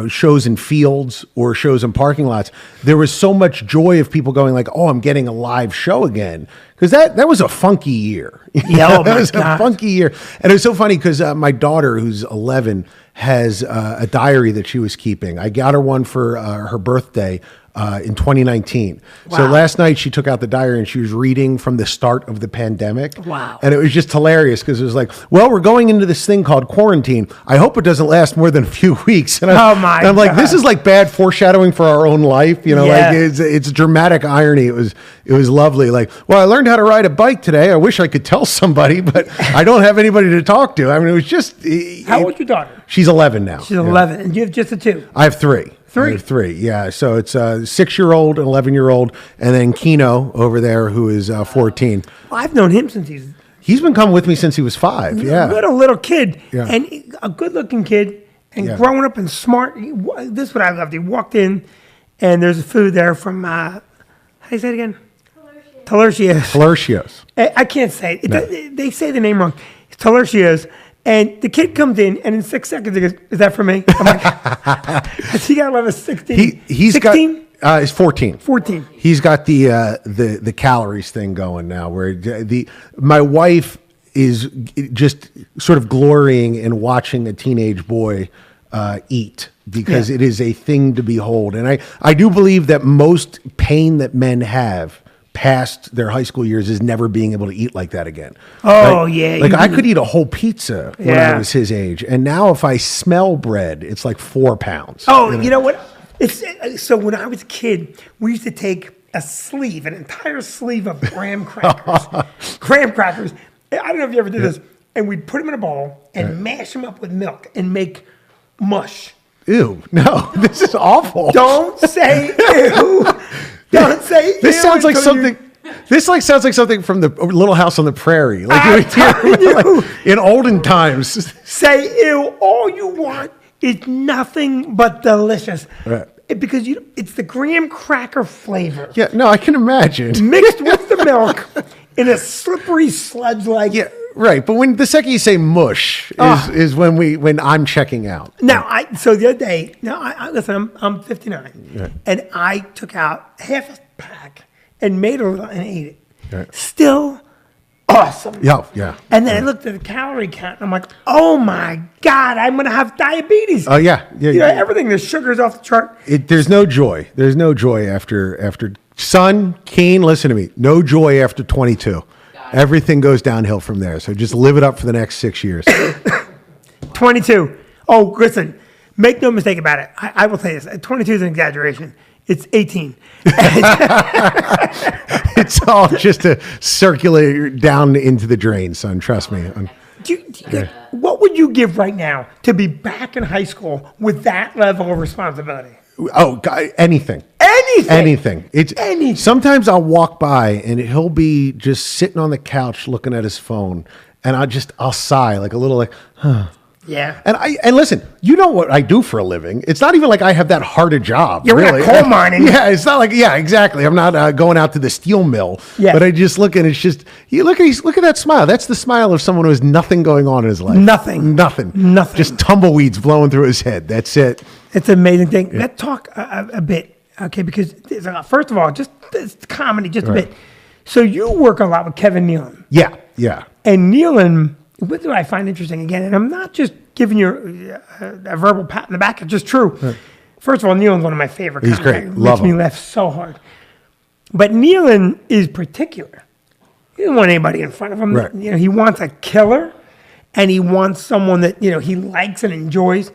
shows in fields or shows in parking lots, there was so much joy of people going like, "Oh, I'm getting a live show again," because that was a funky year. Yeah, oh that my was God. a funky year, and it was so funny because my daughter, who's 11, has a diary that she was keeping. I got her one for her birthday. In 2019. So Wow. last night she took out the diary and she was reading from the start of the pandemic. Wow. And it was just hilarious because it was like, well, we're going into this thing called quarantine. I hope it doesn't last more than a few weeks. And Oh, my I'm like, God. this is like bad foreshadowing for our own life. Yeah. Like it's dramatic irony. It was lovely. Like, well, I learned how to ride a bike today. I wish I could tell somebody, but I don't have anybody to talk to. I mean, it was just. How old's your daughter? She's 11 now. She's 11. And you have just a 2. I have 3. Three? I have 3, yeah. So it's a 6-year-old, an 11-year-old, and then Keno over there who is 14. Well, I've known him since He's been coming with me since he was 5, yeah. little kid. Yeah. And a good-looking kid and Yeah. growing up and smart. This is what I loved. He walked in, and there's food there from, how do you say it again? Talercios. Talercios. I can't say it. They say the name wrong. It's Talercios. And the kid comes in, and in 6 seconds, he goes, "Is that for me?" I'm like, "Has he got 11, 16? He's 16? He's 14. 14. He's got the calories thing going now, where my wife is just sort of glorying in watching a teenage boy eat because Yeah. it is a thing to behold. And I do believe that most pain that men have past their high school years is never being able to eat like that again. Oh, yeah. Like I could eat a whole pizza when I Yeah. was his age. And now if I smell bread, it's like 4 pounds. Oh, you know what? It's so when I was a kid, we used to take an entire sleeve of graham crackers. Graham crackers. I don't know if you ever did this. And we'd put them in a bowl and mash them up with milk and make mush. Ew, no, this is awful. Don't say ew. Don't say This ew sounds like until you- something. This sounds like something from the Little House on the Prairie, like I'm you would hear telling you. like, in olden times. Say ew. All you want is nothing but delicious. Right. Because it's the graham cracker flavor. Yeah, no, I can imagine. Mixed with the milk in a slippery sludge like. Yeah, right. But when the second you say mush is when I'm checking out. Now, so the other day, listen, I'm 59, and I took out half a pack and made a little and ate it. Right. Still awesome. Yeah. And then I looked at the calorie count, and I'm like, oh my God, I'm going to have diabetes. Oh yeah. Everything, the sugar's off the chart. There's no joy. There's no joy after son, Keen, listen to me. No joy after 22. Everything goes downhill from there. So just live it up for the next 6 years. 22. Oh, listen, make no mistake about it. I will tell you this. 22 is an exaggeration. It's 18. It's all just to circulate down into the drain, son. Trust me. What would you give right now to be back in high school with that level of responsibility? Oh, God, anything. Anything. It's Anything. Sometimes I'll walk by and he'll be just sitting on the couch looking at his phone, and I'll sigh like a little like, huh. Yeah. And listen, you know what I do for a living. It's not even like I have that hard a job. You're really. not coal mining. Yeah, it's not like, yeah, exactly. I'm not going out to the steel mill. Yeah. But I just look and it's just, you look at that smile. That's the smile of someone who has nothing going on in his life. Nothing. Just tumbleweeds blowing through his head. That's it. It's an amazing thing. Let's talk a bit, okay? Because first of all, just it's comedy, just a bit. So you work a lot with Kevin Nealon. Yeah, yeah. And Nealon, what do I find interesting again? And I'm not just giving you a verbal pat in the back. It's just true. Right. First of all, Nealon's one of my favorite. He's great. Makes me laugh so hard. But Nealon is particular. He doesn't want anybody in front of him. Right. He wants a killer, and he wants someone that he likes and enjoys.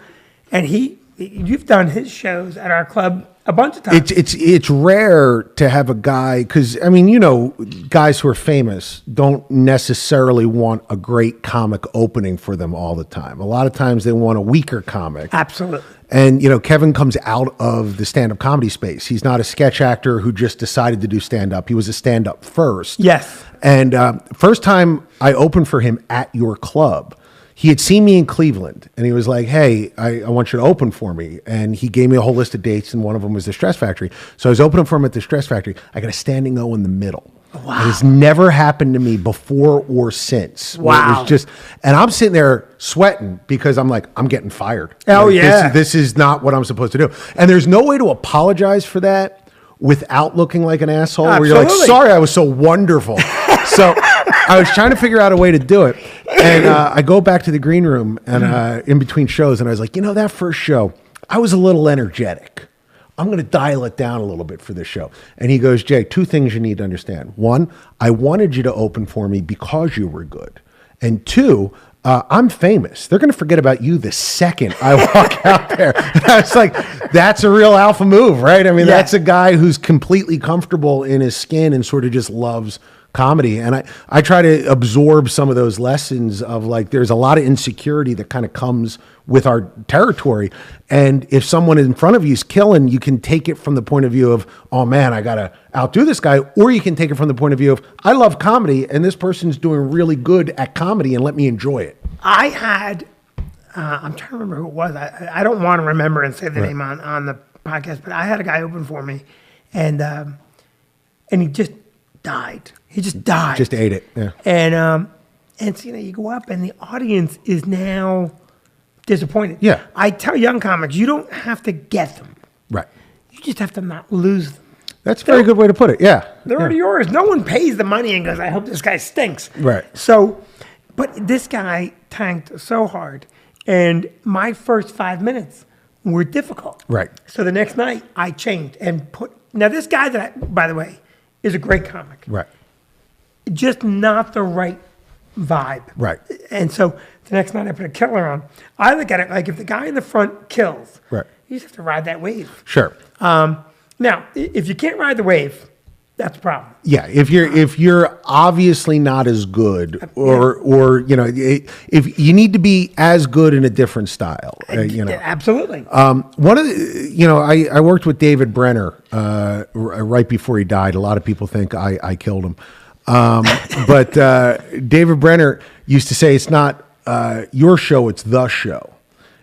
And you've done his shows at our club a bunch of times. It's rare to have a guy, because I mean, guys who are famous don't necessarily want a great comic opening for them all the time. A lot of times they want a weaker comic. Absolutely. And Kevin comes out of the stand-up comedy space. He's not a sketch actor who just decided to do stand-up. He was a stand-up first. Yes. And first time I opened for him at your club, he had seen me in Cleveland, and he was like, hey, I want you to open for me. And he gave me a whole list of dates, and one of them was the Stress Factory. So I was opening for him at the Stress Factory. I got a standing O in the middle. Wow. It has never happened to me before or since. Wow. It was and I'm sitting there sweating because I'm like, I'm getting fired. Oh, yeah. This is not what I'm supposed to do. And there's no way to apologize for that without looking like an asshole. Absolutely. Where you're like, sorry, I was so wonderful. So I was trying to figure out a way to do it. And I go back to the green room and in between shows, and I was like, that first show, I was a little energetic. I'm going to dial it down a little bit for this show. And he goes, Jay, two things you need to understand. One, I wanted you to open for me because you were good. And two, I'm famous. They're going to forget about you the second I walk out there. And I was like, that's a real alpha move, right? I mean, that's a guy who's completely comfortable in his skin and sort of just loves comedy. And I try to absorb some of those lessons of like, there's a lot of insecurity that kind of comes with our territory. And if someone in front of you is killing, you can take it from the point of view of, oh man, I got to outdo this guy. Or you can take it from the point of view of, I love comedy and this person's doing really good at comedy and let me enjoy it. I had, I'm trying to remember who it was. I don't want to remember and say the name on the podcast, but I had a guy open for me and he just died. He just died. Just ate it. Yeah. And so, you go up and the audience is now disappointed. Yeah. I tell young comics, you don't have to get them. Right. You just have to not lose them. That's a very good way to put it. Yeah. They're already yours. No one pays the money and goes, I hope this guy stinks. Right. So, but this guy tanked so hard. And my first 5 minutes were difficult. Right. So the next night I changed and now this guy by the way, is a great comic. Right. Just not the right vibe. Right. And so the next night I put a killer on. I look at it like if the guy in the front kills, right, you just have to ride that wave. Sure. Now, if you can't ride the wave, that's a problem. Yeah, if you're obviously not as good, or if you need to be as good in a different style, Absolutely. One of the, I worked with David Brenner right before he died. A lot of people think I killed him, but David Brenner used to say it's not your show, it's the show.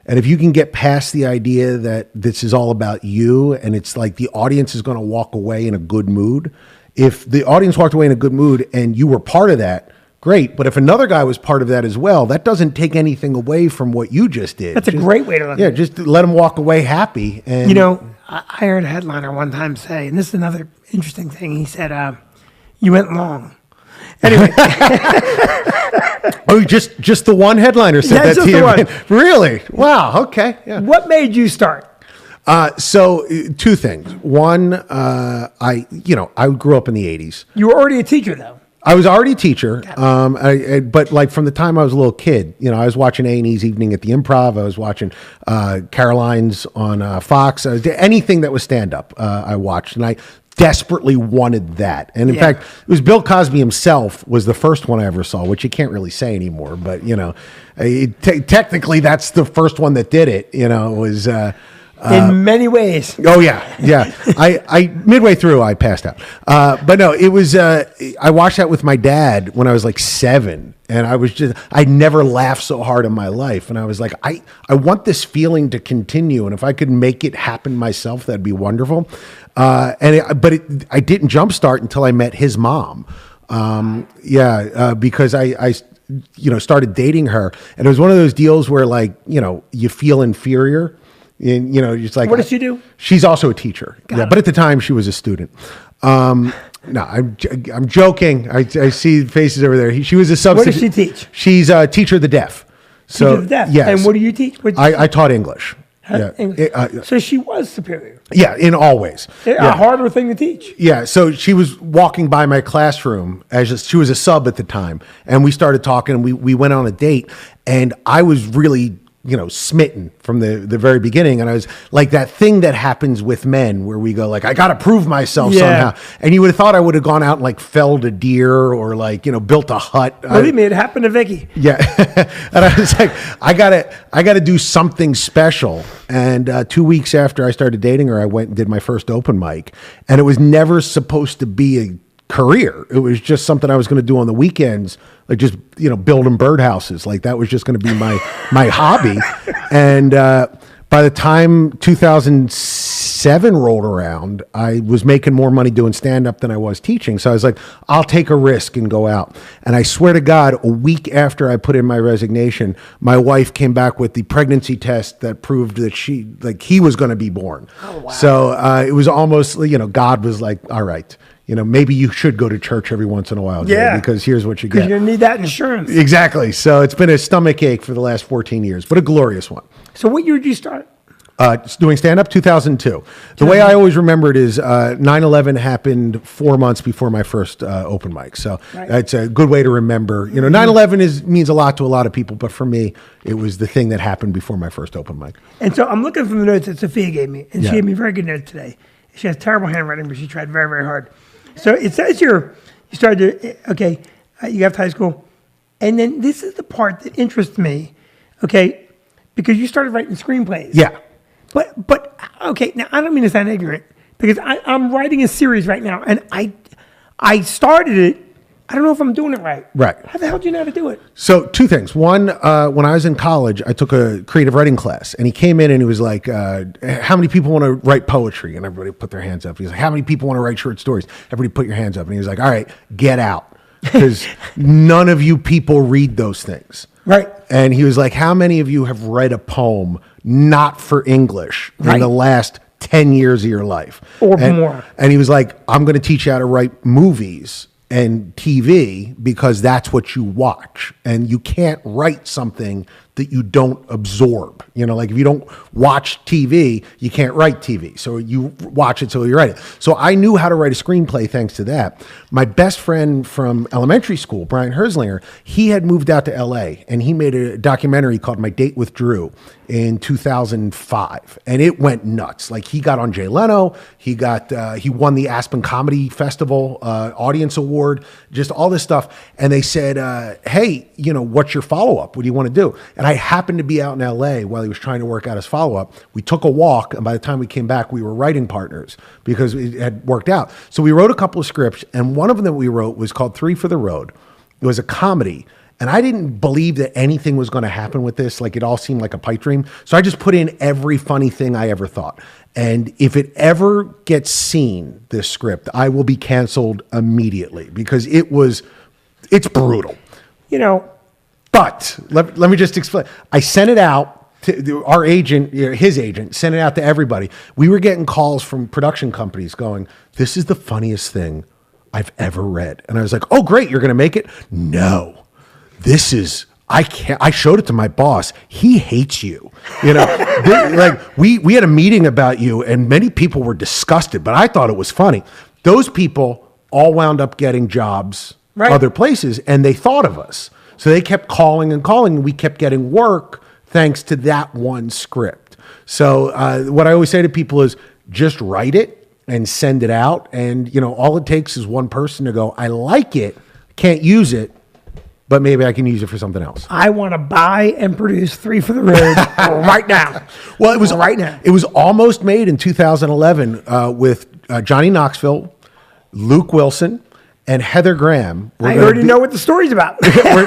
And if you can get past the idea that this is all about you and it's like the audience is going to walk away in a good mood, if the audience walked away in a good mood and you were part of that, great. But if another guy was part of that as well, that doesn't take anything away from what you just did. That's a great way to look at it. Yeah, just let them walk away happy. And I heard a headliner one time say, and this is another interesting thing, he said, you went long. Anyway. Oh, just the one headliner said that to you? One. Really? Wow. Okay. Yeah. What made you start? So two things. One, I grew up in the 80s. You were already a teacher, though. I was already a teacher, but like from the time I was a little kid, I was watching A&E's Evening at the Improv. I was watching Caroline's on Fox. Anything that was stand-up, I watched, and I desperately wanted that. And in fact, it was Bill Cosby himself was the first one I ever saw, which you can't really say anymore, but technically that's the first one that did it. It was in many ways. Oh yeah. I midway through I passed out. But no, it was. I watched that with my dad when I was like 7, and I never laughed so hard in my life, and I was like, I want this feeling to continue, and if I could make it happen myself, that'd be wonderful. But I didn't jumpstart until I met his mom. Because I started dating her, and it was one of those deals where like you feel inferior. And, just like, what does she do? She's also a teacher. But at the time she was a student. No, I'm joking. I see faces over there. She was a substitute. What does she teach? She's a teacher of the deaf. So, Teacher of the deaf. Yes. And what do you teach? I taught English. English. So she was superior. Yeah, in all ways. A harder thing to teach. Yeah, so she was walking by my classroom she was a sub at the time, and we started talking, and we went on a date, and I was really smitten from the very beginning. And I was like, that thing that happens with men where we go like, I got to prove myself somehow. And you would have thought I would have gone out and like felled a deer or like, built a hut. Believe me, it happened to Vicky. Yeah. And I was like, I gotta do something special. And 2 weeks after I started dating her, I went and did my first open mic, and it was never supposed to be a career. It was just something I was going to do on the weekends, like just building birdhouses. Like that was just going to be my hobby. And by the time 2007 rolled around, I was making more money doing stand-up than I was teaching. So I was like, I'll take a risk and go out. And I swear to God, a week after I put in my resignation, my wife came back with the pregnancy test that proved that he was going to be born. Oh, wow. So it was almost, God was like, all right, maybe you should go to church every once in a while, Jay, because here's what you get. Because you're going to need that insurance. Exactly. So it's been a stomach ache for the last 14 years, but a glorious one. So what year did you start? Doing stand-up, 2002. The way I always remember it is 9/11 happened 4 months before my first open mic. So it's a good way to remember. 9/11 means a lot to a lot of people, but for me, it was the thing that happened before my first open mic. And so I'm looking from the notes that Sophia gave me, and she gave me very good notes today. She has terrible handwriting, but she tried very, very hard. So it says you started to, you left high school. And then this is the part that interests me, because you started writing screenplays. Yeah. But now I don't mean to sound ignorant, because I'm writing a series right now, and I started it. I don't know if I'm doing it right. Right. How the hell do you know how to do it? So 2 things. One, when I was in college, I took a creative writing class, and he came in and he was like, how many people want to write poetry? And everybody put their hands up. He was like, how many people want to write short stories? Everybody put your hands up. And he was like, all right, get out, because none of you people read those things. Right. And he was like, how many of you have read a poem not for English in the last 10 years of your life? Or more. And he was like, I'm going to teach you how to write movies and TV because that's what you watch, and you can't write something that you don't absorb. Like if you don't watch TV, you can't write TV. So you watch it till you write it. So I knew how to write a screenplay thanks to that. My best friend from elementary school, Brian Herzlinger, he had moved out to LA, and he made a documentary called My Date with Drew in 2005, and it went nuts. Like he got on Jay Leno, he won the Aspen Comedy Festival audience award, just all this stuff. And they said, hey, what's your follow-up? What do you want to do? And I happened to be out in LA while he was trying to work out his follow-up. We took a walk, and by the time we came back, we were writing partners because it had worked out. So we wrote a couple of scripts, and one of them that we wrote was called 3 for the Road. It was a comedy. And I didn't believe that anything was going to happen with this. Like it all seemed like a pipe dream. So I just put in every funny thing I ever thought. And if it ever gets seen, this script, I will be canceled immediately because it's brutal. But let me just explain. I sent it out to our agent, his agent, sent it out to everybody. We were getting calls from production companies going, this is the funniest thing I've ever read. And I was like, oh, great, you're going to make it? No. I showed it to my boss. He hates you. We had a meeting about you, and many people were disgusted, but I thought it was funny. Those people all wound up getting jobs other places, and they thought of us. So they kept calling and calling, and we kept getting work thanks to that one script. So what I always say to people is just write it and send it out. And, all it takes is one person to go, I like it, can't use it. but maybe I can use it for something else. I want to buy and produce 3 for the Road right now. Well, it was right now. It was almost made in 2011 with Johnny Knoxville, Luke Wilson, and Heather Graham. I already know what the story's about.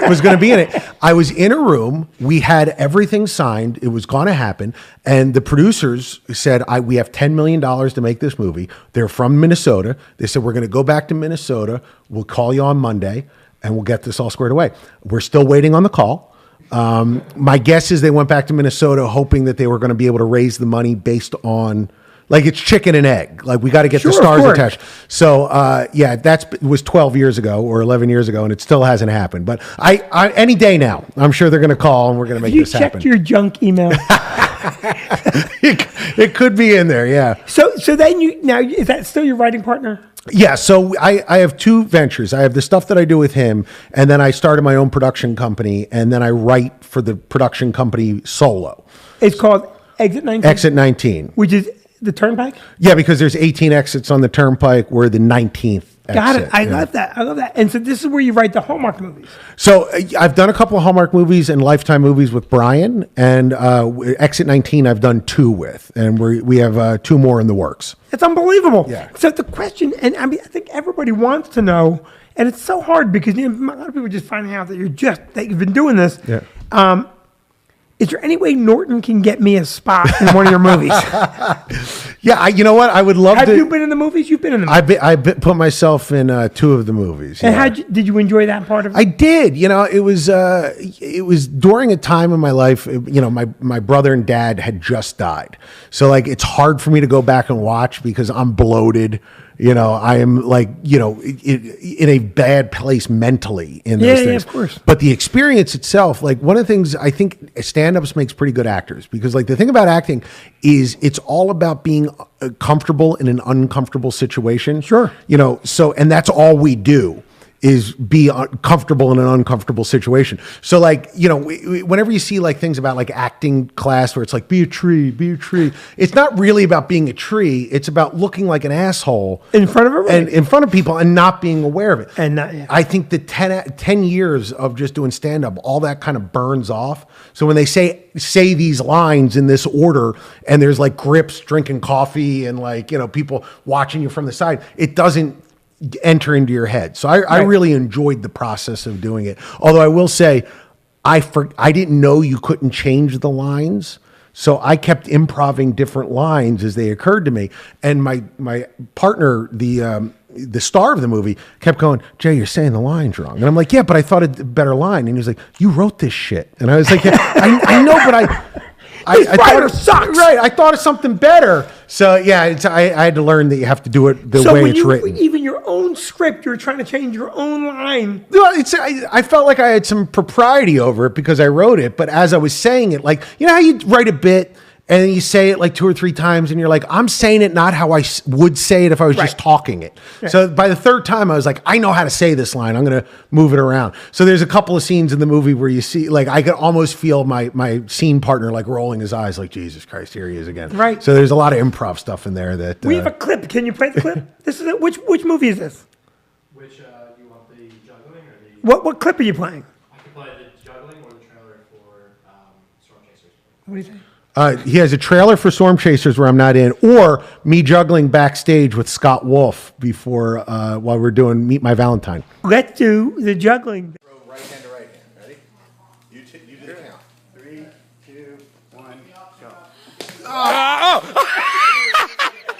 was going to be in it. I was in a room. We had everything signed. It was going to happen. And the producers said, we have $10 million to make this movie. They're from Minnesota. They said, we're going to go back to Minnesota. We'll call you on Monday and we'll get this all squared away. We're still waiting on the call. My guess is they went back to Minnesota hoping that they were going to be able to raise the money based on, like, it's chicken and egg. Like, we got to get the stars attached. So, it was 12 years ago or 11 years ago, and it still hasn't happened. But I any day now, I'm sure they're going to call and we're going to make this happen. You checked your junk email. It could be in there, yeah. So then is that still your writing partner? Yeah, so I have 2 ventures. I have the stuff that I do with him, and then I started my own production company, and then I write for the production company solo. It's called Exit 19? Exit 19. Which is the Turnpike? Yeah, because there's 18 exits on the Turnpike. We're the 19th exit. Got it. I love that. And so this is where you write the Hallmark movies. So I've done a couple of Hallmark movies and Lifetime movies with Brian, and Exit 19 I've done 2 with, and we have 2 more in the works. It's unbelievable. Yeah. So the question, and I mean, I think everybody wants to know, and it's so hard because a lot of people just finding out that you've been doing this. Yeah. Is there any way Norton can get me a spot in one of your movies? Yeah, you know what? I would love to. Have you been in the movies? You've been in the movies. I put myself in 2 of the movies. And yeah. did you enjoy that part of it? I did. You know, it was during a time in my life. You know, my brother and dad had just died, so like it's hard for me to go back and watch because I'm bloated. You know, I am like, you know, in a bad place mentally in those things. Yeah, of course. But the experience itself, like one of the things I think stand-ups makes pretty good actors, because like the thing about acting is it's all about being comfortable in an uncomfortable situation. Sure. You know, and that's all we do is be comfortable in an uncomfortable situation. So like, you know, whenever you see like things about like acting class where it's like, be a tree, it's not really about being a tree. It's about looking like an asshole in front of everybody, and in front of people and not being aware of it. And I think the 10 years of just doing stand-up, all that kind of burns off. So when they say these lines in this order and there's like grips drinking coffee and like, you know, people watching you from the side, it doesn't enter into your head. So I really enjoyed the process of doing it. Although I will say, I didn't know you couldn't change the lines. So I kept improving different lines as they occurred to me. And my partner, the star of the movie, kept going, Jay, you're saying the lines wrong. And I'm like, yeah, but I thought it's a better line. And he was like, you wrote this shit. And I was like, yeah, I know, but I thought it sucks. Right, I thought of something better. So yeah, I had to learn that you have to do it the way it's written. Even your own script, you're trying to change your own line. Well, I felt like I had some propriety over it because I wrote it. But as I was saying it, like, you know how you write a bit and then you say it like 2 or 3 times and you're like, I'm saying it not how I would say it if I was just talking it. Right. So by the 3rd time, I was like, I know how to say this line. I'm going to move it around. So there's a couple of scenes in the movie where you see, like, I could almost feel my scene partner like rolling his eyes like, Jesus Christ, here he is again. Right. So there's a lot of improv stuff in there that... We have a clip. Can you play the clip? This is which movie is this? Which, you want the juggling or the... What clip are you playing? I can play the juggling or the trailer for Storm Chasers. What do you think? He has a trailer for Storm Chasers where I'm not in, or me juggling backstage with Scott Wolf before while we're doing Meet My Valentine. Let's do the juggling. Right hand to right hand. Ready? You do the count. 3, 2, 1, go.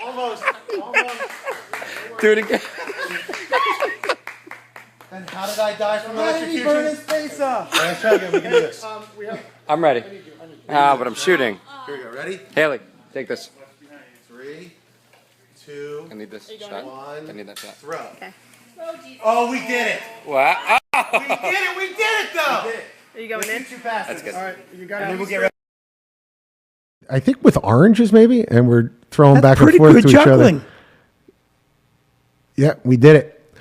Almost. Do it again. And how did I die from electrocution? Burn his face off. Let's try again. We can do this. I'm ready. But I'm shooting. Here we go. Ready? Haley, take this. 3, 2, I need this shot. 1. I need that shot. Throw. Okay. Oh, we did it. Wow. We did it though. Are you going in? That's good. All right, you got it. We'll get ready. I think with oranges maybe, and we're throwing That's back and pretty forth good to juggling. each other. Yeah, we did it.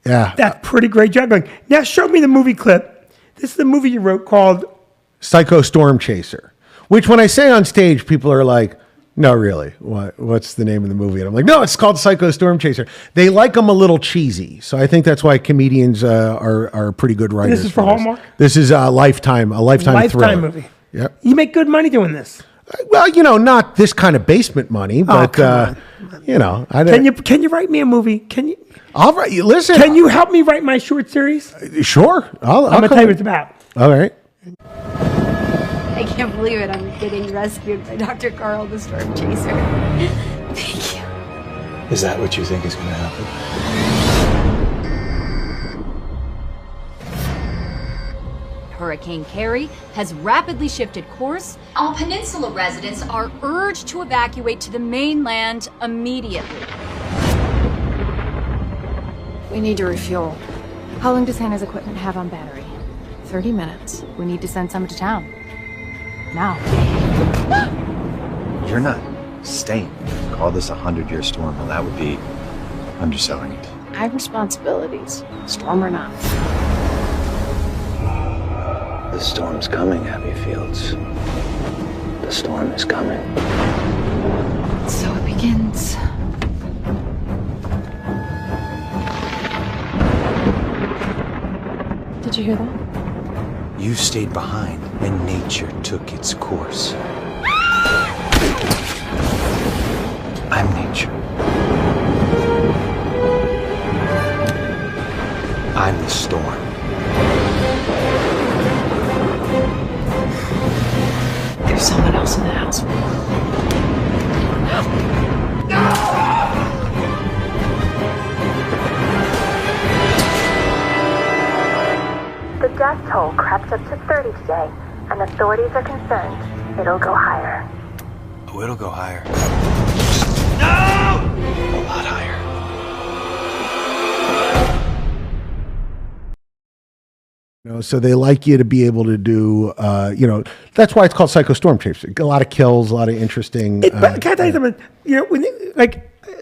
Yeah. That's pretty great juggling. Now show me the movie clip. This is the movie you wrote called Psycho Storm Chaser, which when I say on stage, people are like, No, really. What's the name of the movie? And I'm like, no, it's called Psycho Storm Chaser. They like them a little cheesy, so I think that's why comedians are pretty good writers. This is for Hallmark? This is a Lifetime Lifetime thriller. movie. Yep. You make good money doing this. Well, not this kind of basement money, but come on. Can you write me a movie? Can you? I'll write you. Listen, Can you help me write my short series? Sure, I'll I'm gonna tell you what it's about. All right. I can't believe it. I'm getting rescued by Dr. Carl, the storm chaser. Thank you. Is that what you think is going to happen? Hurricane Carrie has rapidly shifted course. All peninsula residents are urged to evacuate to the mainland immediately. We need to refuel. How long does Hannah's equipment have on battery? 30 minutes. We need to send some to town. Now. You're not staying. Call this a 100-year storm. Well, that would be underselling it. I have responsibilities, storm or not. The storm's coming, Abby Fields. The storm is coming. So it begins. Did you hear that? You stayed behind, and nature took its course. I'm nature. I'm the storm. There's someone else in the house. The death toll crept up to 30 today, and authorities are concerned it'll go higher. Oh, it'll go higher. No! A lot higher. So they like you to be able to do, that's why it's called Psycho Storm Chaser. A lot of kills, a lot of interesting. But can I tell you something?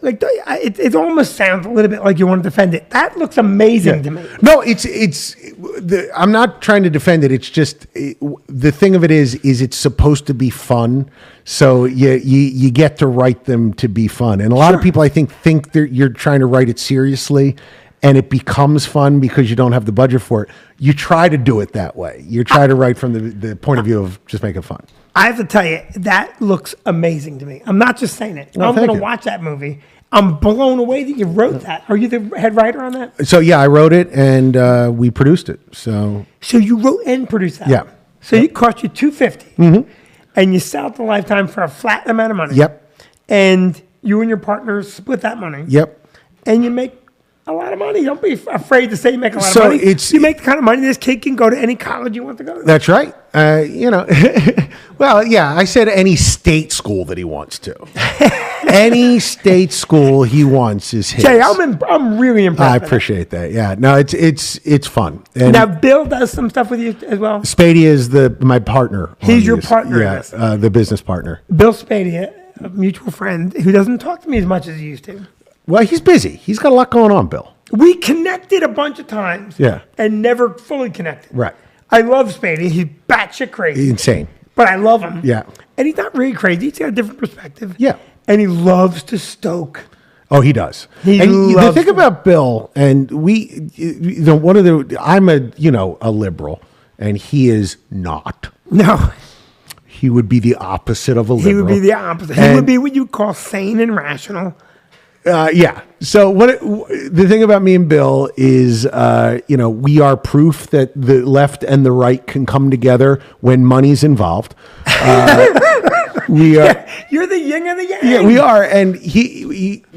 It almost sounds a little bit like you want to defend it. That looks amazing to me. No, I'm not trying to defend it. It's just the thing of it is it's supposed to be fun. So you get to write them to be fun, and a lot of people I think that you're trying to write it seriously. And it becomes fun because you don't have the budget for it. You try to do it that way. You try to write from the point of view of just making fun. I have to tell you, that looks amazing to me. I'm not just saying it. No, I'm going to thank you. watch that movie. I'm blown away that you wrote that. Are you the head writer on that? So yeah, I wrote it and we produced it. So you wrote and produced that? Yeah. So it cost you $250, and you sell it to Lifetime for a flat amount of money. Yep. And you and your partner split that money. Yep. And you make a lot of money. Don't be afraid to say you make a lot So of money. it's- you make the kind of money this kid can go to any college you want to go to. That's right. Well, yeah, I said any state school that he wants to. Any state school he wants is his. Jay, I'm really impressed. I with that. appreciate that. Yeah, no, it's fun. And Now, Bill does some stuff with you as well. Spady is my partner. on He's your this. partner in Yeah, this. the business partner. Bill Spady, a mutual friend who doesn't talk to me as much as he used to. Well, he's busy. He's got a lot going on, Bill. We connected a bunch of times. Yeah. And never fully connected. Right. I love Spady. He's batshit crazy. Insane. But I love him. Yeah. And he's not really crazy. He's got a different perspective. Yeah. And he loves to stoke. Oh, he does. He and the loves thing to- about Bill, and I'm a liberal, and he is not. No. He would be the opposite of a liberal. He would be the opposite. He And- would be what you call sane and rational. Yeah. So the thing about me and Bill is, we are proof that the left and the right can come together when money's involved. We are. You're the yin and the yang. Yeah, we are, and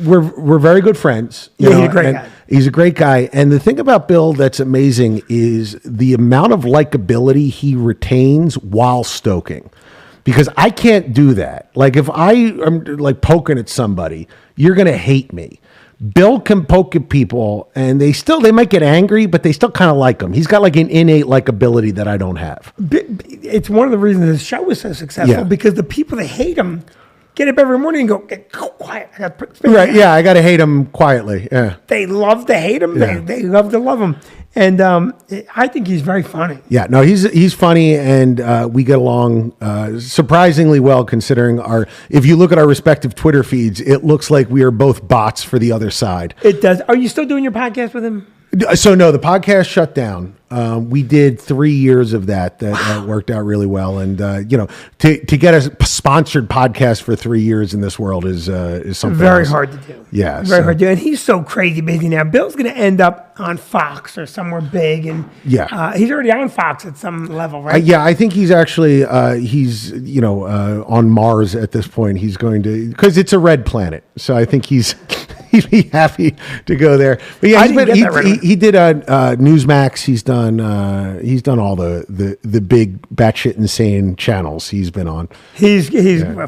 we're very good friends. Yeah, he's a great guy. He's a great guy, and the thing about Bill that's amazing is the amount of likability he retains while stoking. Because I can't do that. Like if I am like poking at somebody, you're gonna hate me. Bill can poke at people, and they might get angry, but they still kind of like him. He's got like an innate likability that I don't have. It's one of the reasons this show was so successful, Yeah. because the people that hate him get up every morning and go, "Get quiet. I got Right? Yeah, I gotta hate him quietly. Yeah. They love to hate him. Yeah. They love to love him. And I think he's very funny. Yeah, no, he's funny, and we get along surprisingly well considering our. If you look at our respective Twitter feeds, it looks like we are both bots for the other side. It does. Are you still doing your podcast with him? So no, the podcast shut down. We did 3 years of that worked out really well, and to get a sponsored podcast for 3 years in this world is something very else. hard to do. Yeah, very hard to do. And he's so crazy busy now. Bill's going to end up on Fox or somewhere big, and he's already on Fox at some level, right? I think he's actually on Mars at this point. He's going to, because it's a red planet, so I think he'd be happy to go there. But yeah, he did Newsmax. He's done all the big batshit insane channels he's been on. He's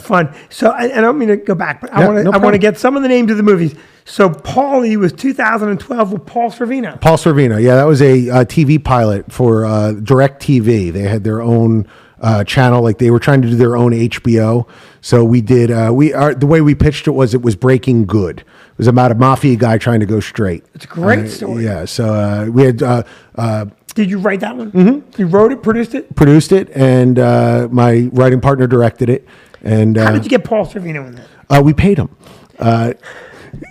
fun. So I don't mean to go back, but I want to get some of the names of the movies. So Paulie was 2012 with Paul Sorvino. Paul Sorvino, yeah, that was a TV pilot for DirecTV. They had their own channel, like they were trying to do their own HBO. So we did. The way we pitched it was Breaking Good. It was about a mafia guy trying to go straight. It's a great story. Yeah. So we had. Did you write that one? Mm-hmm. You wrote it, produced it. Produced it, and my writing partner directed it. And how did you get Paul Sorvino in that? We paid him.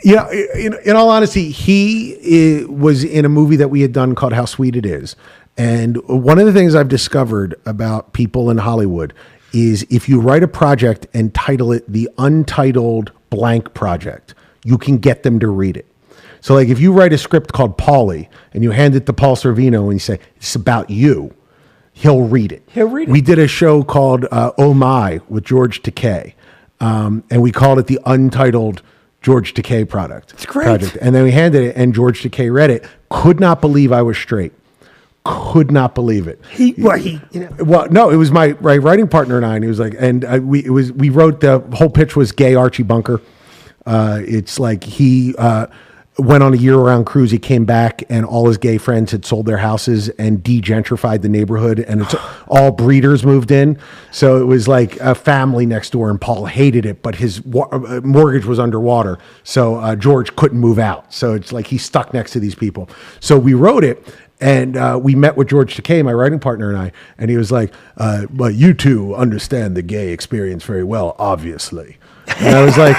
In all honesty, he was in a movie that we had done called How Sweet It Is. And one of the things I've discovered about people in Hollywood is if you write a project and title it the Untitled Blank Project, you can get them to read it. So like if you write a script called Paulie and you hand it to Paul Sorvino and you say, it's about you, he'll read it. We did a show called Oh My with George Takei. And we called it the Untitled George Takei Project. It's great. And then we handed it and George Takei read it. Could not believe I was straight. Could not believe it. Well, no, it was my writing partner and I, and he was like, and we wrote, the whole pitch was gay Archie Bunker. It's like he went on a year-round cruise. He came back, and all his gay friends had sold their houses and de-gentrified the neighborhood, and it's all breeders moved in. So it was like a family next door, and Paul hated it, but his mortgage was underwater, so George couldn't move out. So it's like he's stuck next to these people. So we wrote it. And we met with George Takei, my writing partner, and I, and he was like, "Well, you two understand the gay experience very well, obviously." And I was like,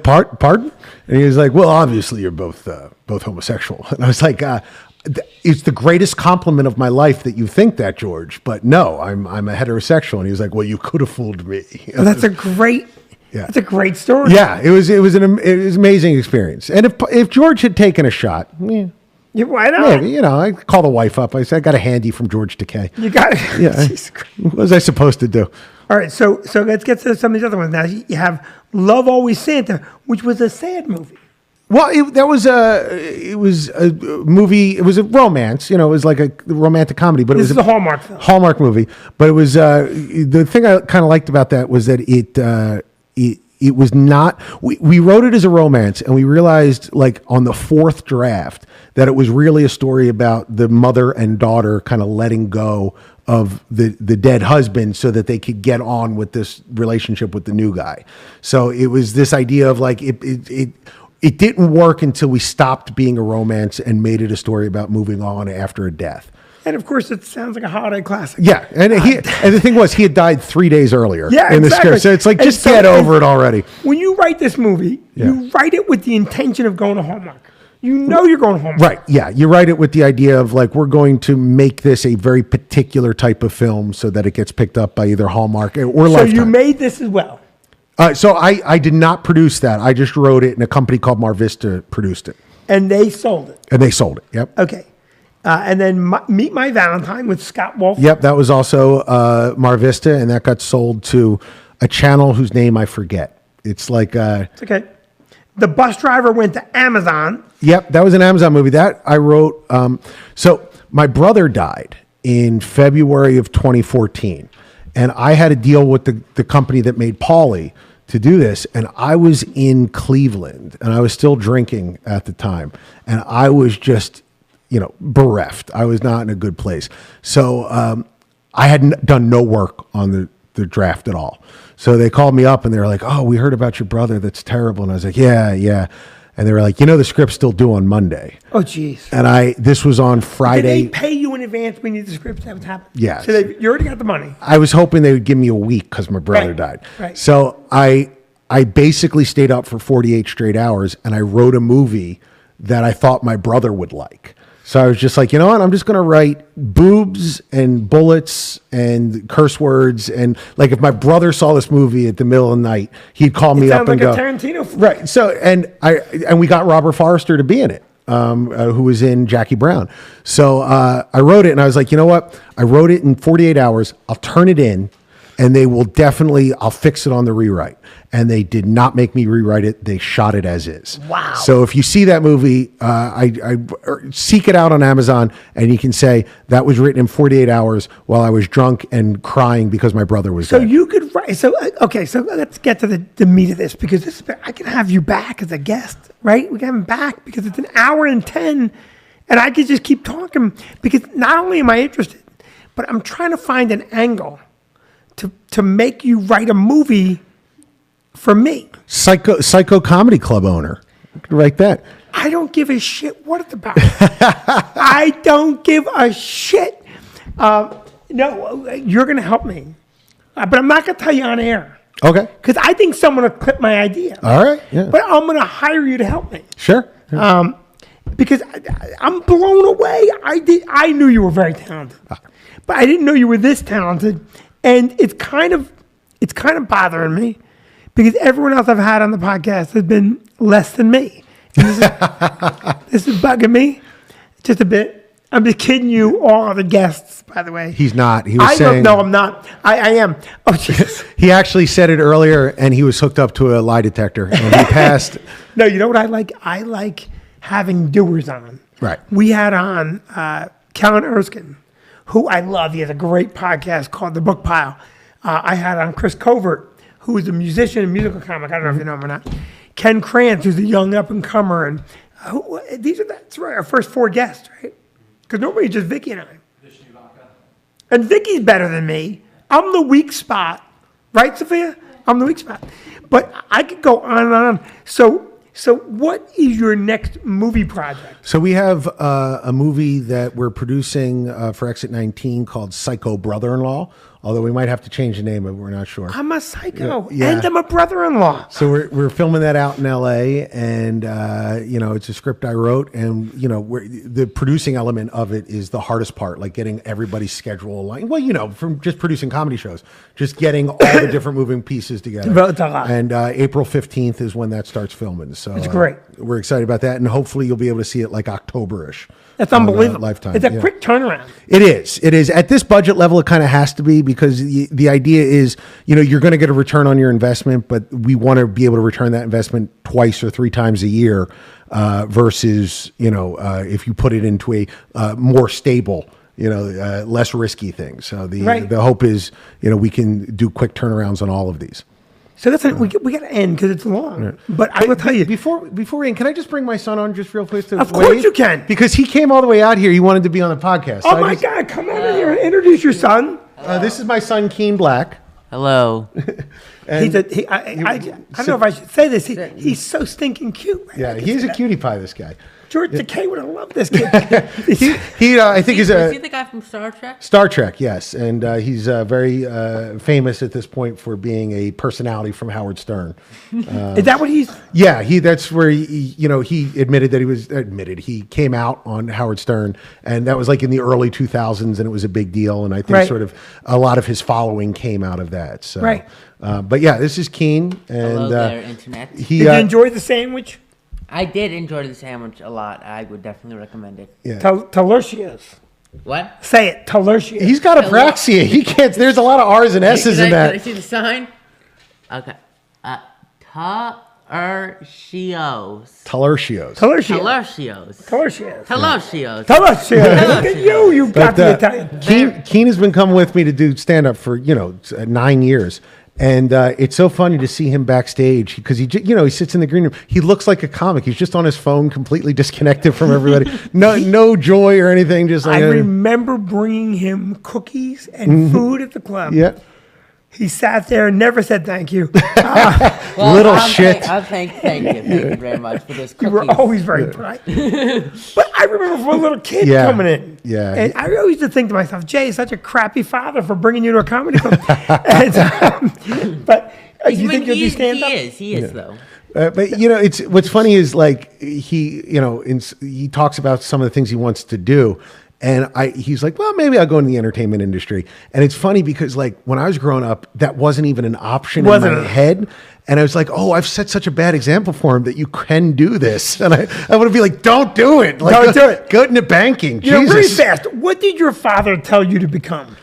"Pardon?" And he was like, "Well, obviously, you're both homosexual." And I was like, "It's the greatest compliment of my life that you think that, George. But no, I'm a heterosexual." And he was like, "Well, you could have fooled me." Well, that's a great. Yeah. That's a great story. Yeah, it was an amazing experience. And if George had taken a shot, yeah. Why not? Yeah, I called the wife up. I said, I got a handy from George Takei. You got it. Yeah. What was I supposed to do? All right, so let's get to some of these other ones. Now, you have Love Always Santa, which was a sad movie. Well, it was a movie. It was a romance. It was like a romantic comedy. But This is a Hallmark film. Hallmark movie. But it was the thing I kind of liked about that was that it was not. We wrote it as a romance, and we realized like on the fourth draft that it was really a story about the mother and daughter kind of letting go of the dead husband so that they could get on with this relationship with the new guy. So it was this idea of like it didn't work until we stopped being a romance and made it a story about moving on after a death. And of course, it sounds like a holiday classic. Yeah, and the thing was, he had died 3 days earlier in the script. So it's like, just get over it already. When you write this movie, you write it with the intention of going to Hallmark. You know you're going home. Right, yeah. You write it with the idea of like, we're going to make this a very particular type of film so that it gets picked up by either Hallmark or Lifetime. So you made this as well? So I did not produce that. I just wrote it, and a company called Mar Vista produced it. And they sold it? Yep. Okay. And then Meet My Valentine with Scott Wolf. Yep, that was also Mar Vista, and that got sold to a channel whose name I forget. It's like... It's okay. The Bus Driver went to Amazon. Yep, that was an Amazon movie. That I wrote. So my brother died in February of 2014, and I had a deal with the company that made Paulie to do this, and I was in Cleveland, and I was still drinking at the time, and I was just, bereft. I was not in a good place. So I had done no work on the draft at all. So they called me up and they were like, "Oh, we heard about your brother. That's terrible." And I was like, yeah. And they were like, the script's still due on Monday. Oh, jeez. And this was on Did Friday. they pay you in advance when you did the script? That was happening? Yes. So you already got the money. I was hoping they would give me a week because my brother died. Right. So I basically stayed up for 48 straight hours and I wrote a movie that I thought my brother would like. So I was just like, you know what? I'm just going to write boobs and bullets and curse words. And like if my brother saw this movie at the middle of the night, he'd call me up and go. Sounds like a Tarantino film. Right. So, and we got Robert Forster to be in it, who was in Jackie Brown. So I wrote it and I was like, you know what? I wrote it in 48 hours. I'll turn it in and I'll fix it on the rewrite. And they did not make me rewrite it. They shot it as is. Wow. So if you see that movie, I seek it out on Amazon and you can say that was written in 48 hours while I was drunk and crying because my brother was So dead. you could write. So, okay. So let's get to the meat of this because I can have you back as a guest, right? We can have him back because it's an hour and 10 and I could just keep talking because not only am I interested, but I'm trying to find an angle to make you write a movie for me. Psycho Comedy Club owner. I could write that. I don't give a shit what it's about. I don't give a shit. No, you're going to help me. But I'm not going to tell you on air. Okay. Because I think someone will clip my idea. All right. Yeah. But I'm going to hire you to help me. Sure. Because I'm blown away. I knew you were very talented. But I didn't know you were this talented. And it's kind of bothering me because everyone else I've had on the podcast has been less than me. This is bugging me just a bit. I'm just kidding you, all other guests, by the way. He's not. He was saying. No, I'm not. I am. Oh, Jesus. He actually said it earlier and he was hooked up to a lie detector and he passed. No, you know what I like? I like having doers on. Right. We had on Kellen Erskine, who I love. He has a great podcast called The Book Pile. I had on Chris Covert, who is a musician and musical comic. I don't know if you know him or not. Ken Krantz, who's a young up-and-comer. And that's right, our first 4 guests, right? Because nobody, just Vicky and I. And Vicky's better than me. I'm the weak spot. Right, Sophia? I'm the weak spot. But I could go on and on. So what is your next movie project? So we have a movie that we're producing for Exit 19 called Psycho Brother-in-Law, although we might have to change the name of it. We're not sure. I'm a psycho, Yeah. and I'm a brother-in-law. So we're filming that out in L.A., and, it's a script I wrote, and, the producing element of it is the hardest part, like getting everybody's schedule aligned. Well, from just producing comedy shows, just getting all the different moving pieces together. It's a lot. And April 15th is when that starts filming. So It's great. We're excited about that, and hopefully you'll be able to see it like October-ish. That's unbelievable. Lifetime. It's a quick turnaround. It is. At this budget level, it kind of has to be because the idea is, you're going to get a return on your investment, but we want to be able to return that investment 2 or 3 times a year versus, if you put it into a more stable, less risky thing. So the hope is, we can do quick turnarounds on all of these. So that's we got to end because it's long. Right. But I will tell you before we end, can I just bring my son on just real quick? Of course you can, because he came all the way out here. He wanted to be on the podcast. Oh my God! Come on in here and introduce your son. This is my son, Keen Black. Hello. I don't know if I should say this. He's so stinking cute. Right? Yeah, he's a cutie pie. This guy. George Takei would have loved this kid. I think is he the guy from Star Trek? Star Trek, yes, and he's very famous at this point for being a personality from Howard Stern. Is that what he's? Yeah, that's where he admitted that he came out on Howard Stern, and that was like in the early 2000s, and it was a big deal, and I think sort of a lot of his following came out of that. So, right. But yeah, this is Keen, and hello there, Internet. Did you enjoy the sandwich? I did enjoy the sandwich a lot. I would definitely recommend it. Yeah. Talercius. What? Say it. Talercius. He's got apraxia. He can't. There's a lot of R's and S's in that. Can I see the sign? Okay. Talercios. Look at you. You got the Italian. Keen has been coming with me to do stand up for 9 years. And it's so funny to see him backstage because he sits in the green room. He looks like a comic. He's just on his phone, completely disconnected from everybody. No joy or anything. Just like I remember bringing him cookies and food at the club. Yeah. He sat there and never said thank you. Little shit. Thank you very much for this You were cookies. always very polite. But I remember from a little kid Yeah. coming in. Yeah. And I always used to think to myself, Jay is such a crappy father for bringing you to a comedy club. But you think you'll be stand-up? He is though. But you know, it's what's funny is like he talks about some of the things he wants to do, and he's like, well, maybe I'll go in the entertainment industry. And it's funny because like when I was growing up, that wasn't even an option in my head. And I was like, oh, I've set such a bad example for him that you can do this. And I want to be like, don't do it. Like, Don't do it. Go into banking. You know, really Jesus. fast. What did your father tell you to become?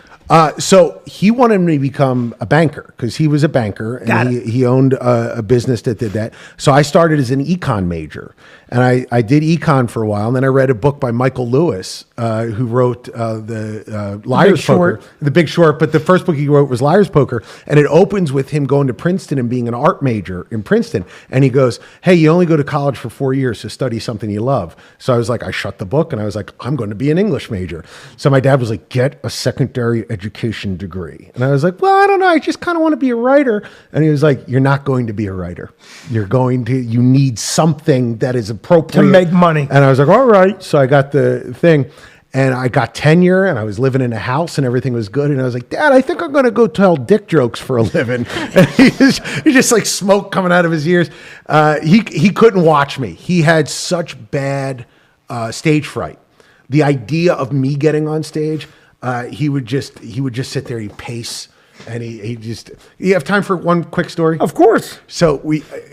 So he wanted me to become a banker because he was a banker and he owned a business that did that. So I started as an econ major and I did econ for a while. And then I read a book by Michael Lewis, who wrote the Liar's Poker, The Big Short. But the first book he wrote was Liar's Poker. And it opens with him going to Princeton and being an art major in Princeton. And he goes, hey, you only go to college for 4 years to study something you love. So I was like, I shut the book and I was like, I'm going to be an English major. So my dad was like, get a secondary education degree. And I was like, well, I don't know. I just kind of want to be a writer. And he was like, you're not going to be a writer. You need something that is appropriate to make money. And I was like, all right. So I got the thing and I got tenure and I was living in a house and everything was good. And I was like, Dad, I think I'm going to go tell dick jokes for a living. And he just like smoke coming out of his ears. He couldn't watch me. He had such bad stage fright. The idea of me getting on stage, he would just sit there, he'd pace, and you have time for one quick story? Of course. So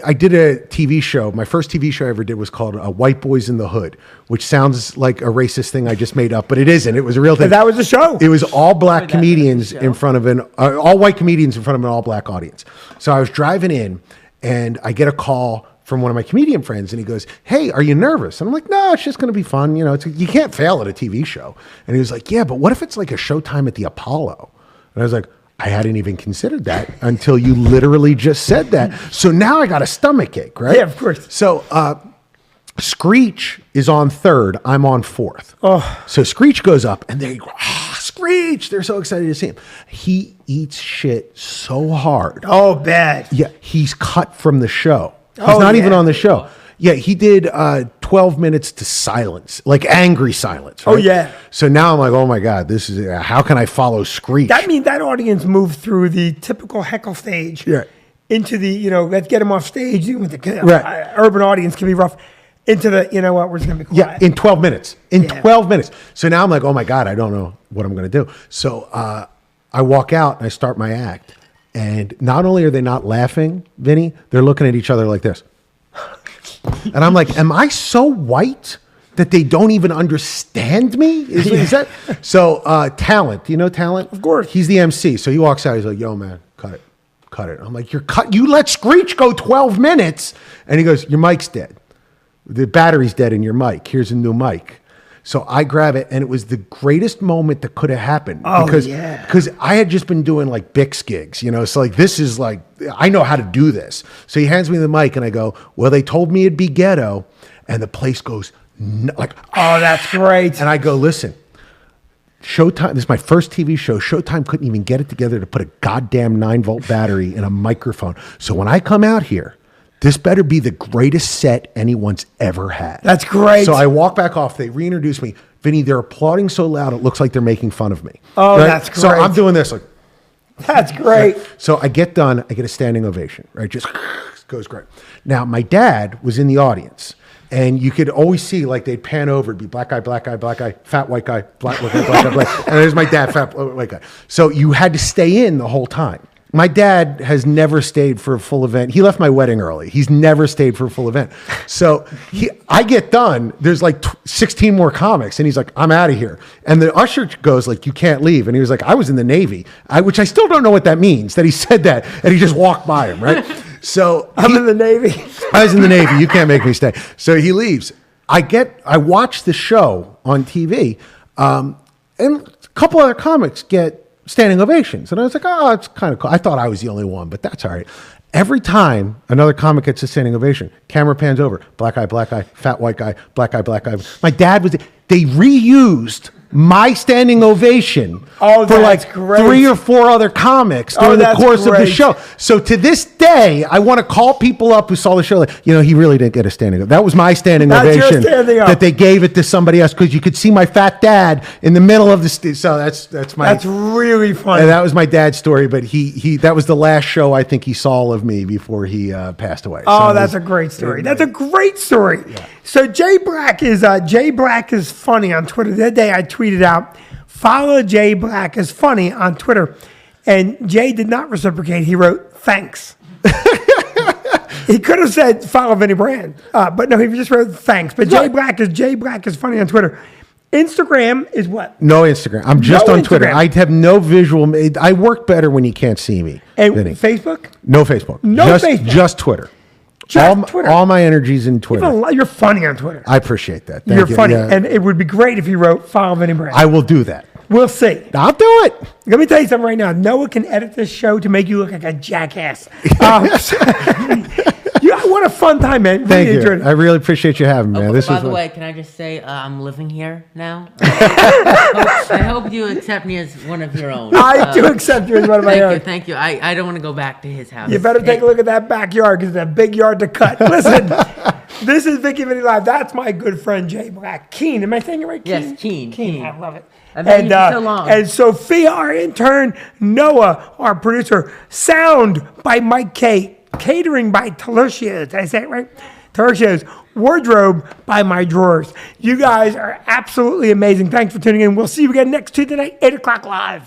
I did a TV show. My first TV show I ever did was called White Boys in the Hood, which sounds like a racist thing I just made up, but it isn't. It was a real thing. And that was the show. It was all black comedians in front of all white comedians in front of an all black audience. So I was driving in and I get a call from one of my comedian friends and he goes, hey, are you nervous? And I'm like, no, it's just going to be fun. You know, you can't fail at a TV show. And he was like, yeah, but what if it's like a Showtime at the Apollo? And I was like, I hadn't even considered that until you literally just said that. So now I got a stomach ache, right? Yeah, of course. So Screech is on third. I'm on fourth. Oh. So Screech goes up and they go, Screech. They're so excited to see him. He eats shit so hard. Oh, bad. Yeah, he's cut from the show. He's not even on the show. Yeah, he did 12 minutes to silence, like angry silence. Right? Oh, yeah. So now I'm like, oh my God, this is, how can I follow Screech? That means that audience moved through the typical heckle stage into the, let's get him off stage. With the urban audience can be rough. Into the, we're just going to be quiet. Yeah, in 12 minutes. 12 minutes. So now I'm like, oh my God, I don't know what I'm going to do. So I walk out and I start my act. And not only are they not laughing, Vinny, they're looking at each other like this. And I'm like, am I so white that they don't even understand me? Is that so? Talent, do you know Talent? Of course. He's the MC. So he walks out. He's like, yo, man, cut it. I'm like, you let Screech go 12 minutes. And he goes, your mic's dead. The battery's dead in your mic. Here's a new mic. So I grab it, and it was the greatest moment that could have happened. Oh, because I had just been doing like Bix gigs, So like, this is like, I know how to do this. So he hands me the mic, and I go, well, they told me it'd be ghetto. And the place goes, like, oh, that's great. And I go, listen, Showtime, this is my first TV show. Showtime couldn't even get it together to put a goddamn 9-volt battery in a microphone. So when I come out here, this better be the greatest set anyone's ever had. That's great. So I walk back off. They reintroduce me. Vinny, they're applauding so loud, it looks like they're making fun of me. Oh, that's great. So I'm doing this like. That's great. Right? So I get done. I get a standing ovation, right? Just goes great. Now, my dad was in the audience. And you could always see, like, they'd pan over. It'd be black guy, fat white guy, black guy. And there's my dad, fat white guy. So you had to stay in the whole time. My dad has never stayed for a full event. He left my wedding early. He's never stayed for a full event. So I get done. There's like 16 more comics. And he's like, I'm out of here. And the usher goes like, you can't leave. And he was like, I was in the Navy, which I still don't know what that means, that he said that. And he just walked by him, right? So I'm in the Navy. I was in the Navy. You can't make me stay. So he leaves. I watch the show on TV. And a couple other comics get standing ovations. And I was like, oh, it's kind of cool. I thought I was the only one, but that's all right. Every time another comic gets a standing ovation, camera pans over, black guy, fat white guy, black guy. My dad was, they reused my standing ovation Oh, for that's like great. 3 or 4 other comics during the that's course of the great. show. So to this day, I want to call people up who saw the show. Like, he really didn't get a standing ovation. That was my standing That's your ovation. standing up. That they gave it to somebody else because you could see my fat dad in the middle of the so that's my. That's really funny. And that was my dad's story, but he that was the last show I think he saw of me before he passed away. Oh, So that's a great story. That's a great story. So Jay Black is funny on Twitter. The other day I tweeted out, follow Jay Black is funny on Twitter. And Jay did not reciprocate. He wrote, thanks. He could have said follow Vinny Brand. But no, he just wrote thanks. But Jay Black is funny on Twitter. Instagram is what? No Instagram. I'm just No on Twitter. Instagram. I have no visual. I work better when you can't see me. And Vinny. Facebook? No Facebook. No just, Facebook. Just Twitter. Just Twitter. All my energy's in Twitter. You're funny on Twitter. I appreciate that. Thank You're you. funny. Yeah. And it would be great if you wrote follow Vinny Brand. I will do that. We'll see. I'll do it. Let me tell you something right now. Noah can edit this show to make you look like a jackass. What a fun time, man. Really Thank enjoyed you. it. I really appreciate you having me, man. This By was the fun. way, can I just say I'm living here now? I hope you accept me as one of your own. I do accept you as one of my own. Thank you. I don't want to go back to his house. You better take a look at that backyard because it's a big yard to cut. Listen, this is Vicky Vinny Live. That's my good friend Jay Black. Keen. Am I saying it right? Keen? Yes, Keen. Keen. I love it. I've known you for so long. And Sophia, our intern, Noah, our producer, sound by Mike K, catering by Talushios. Did I say it right? Talushios. Wardrobe by My Drawers. You guys are absolutely amazing. Thanks for tuning in. We'll see you again next Tuesday night, 8 o'clock live.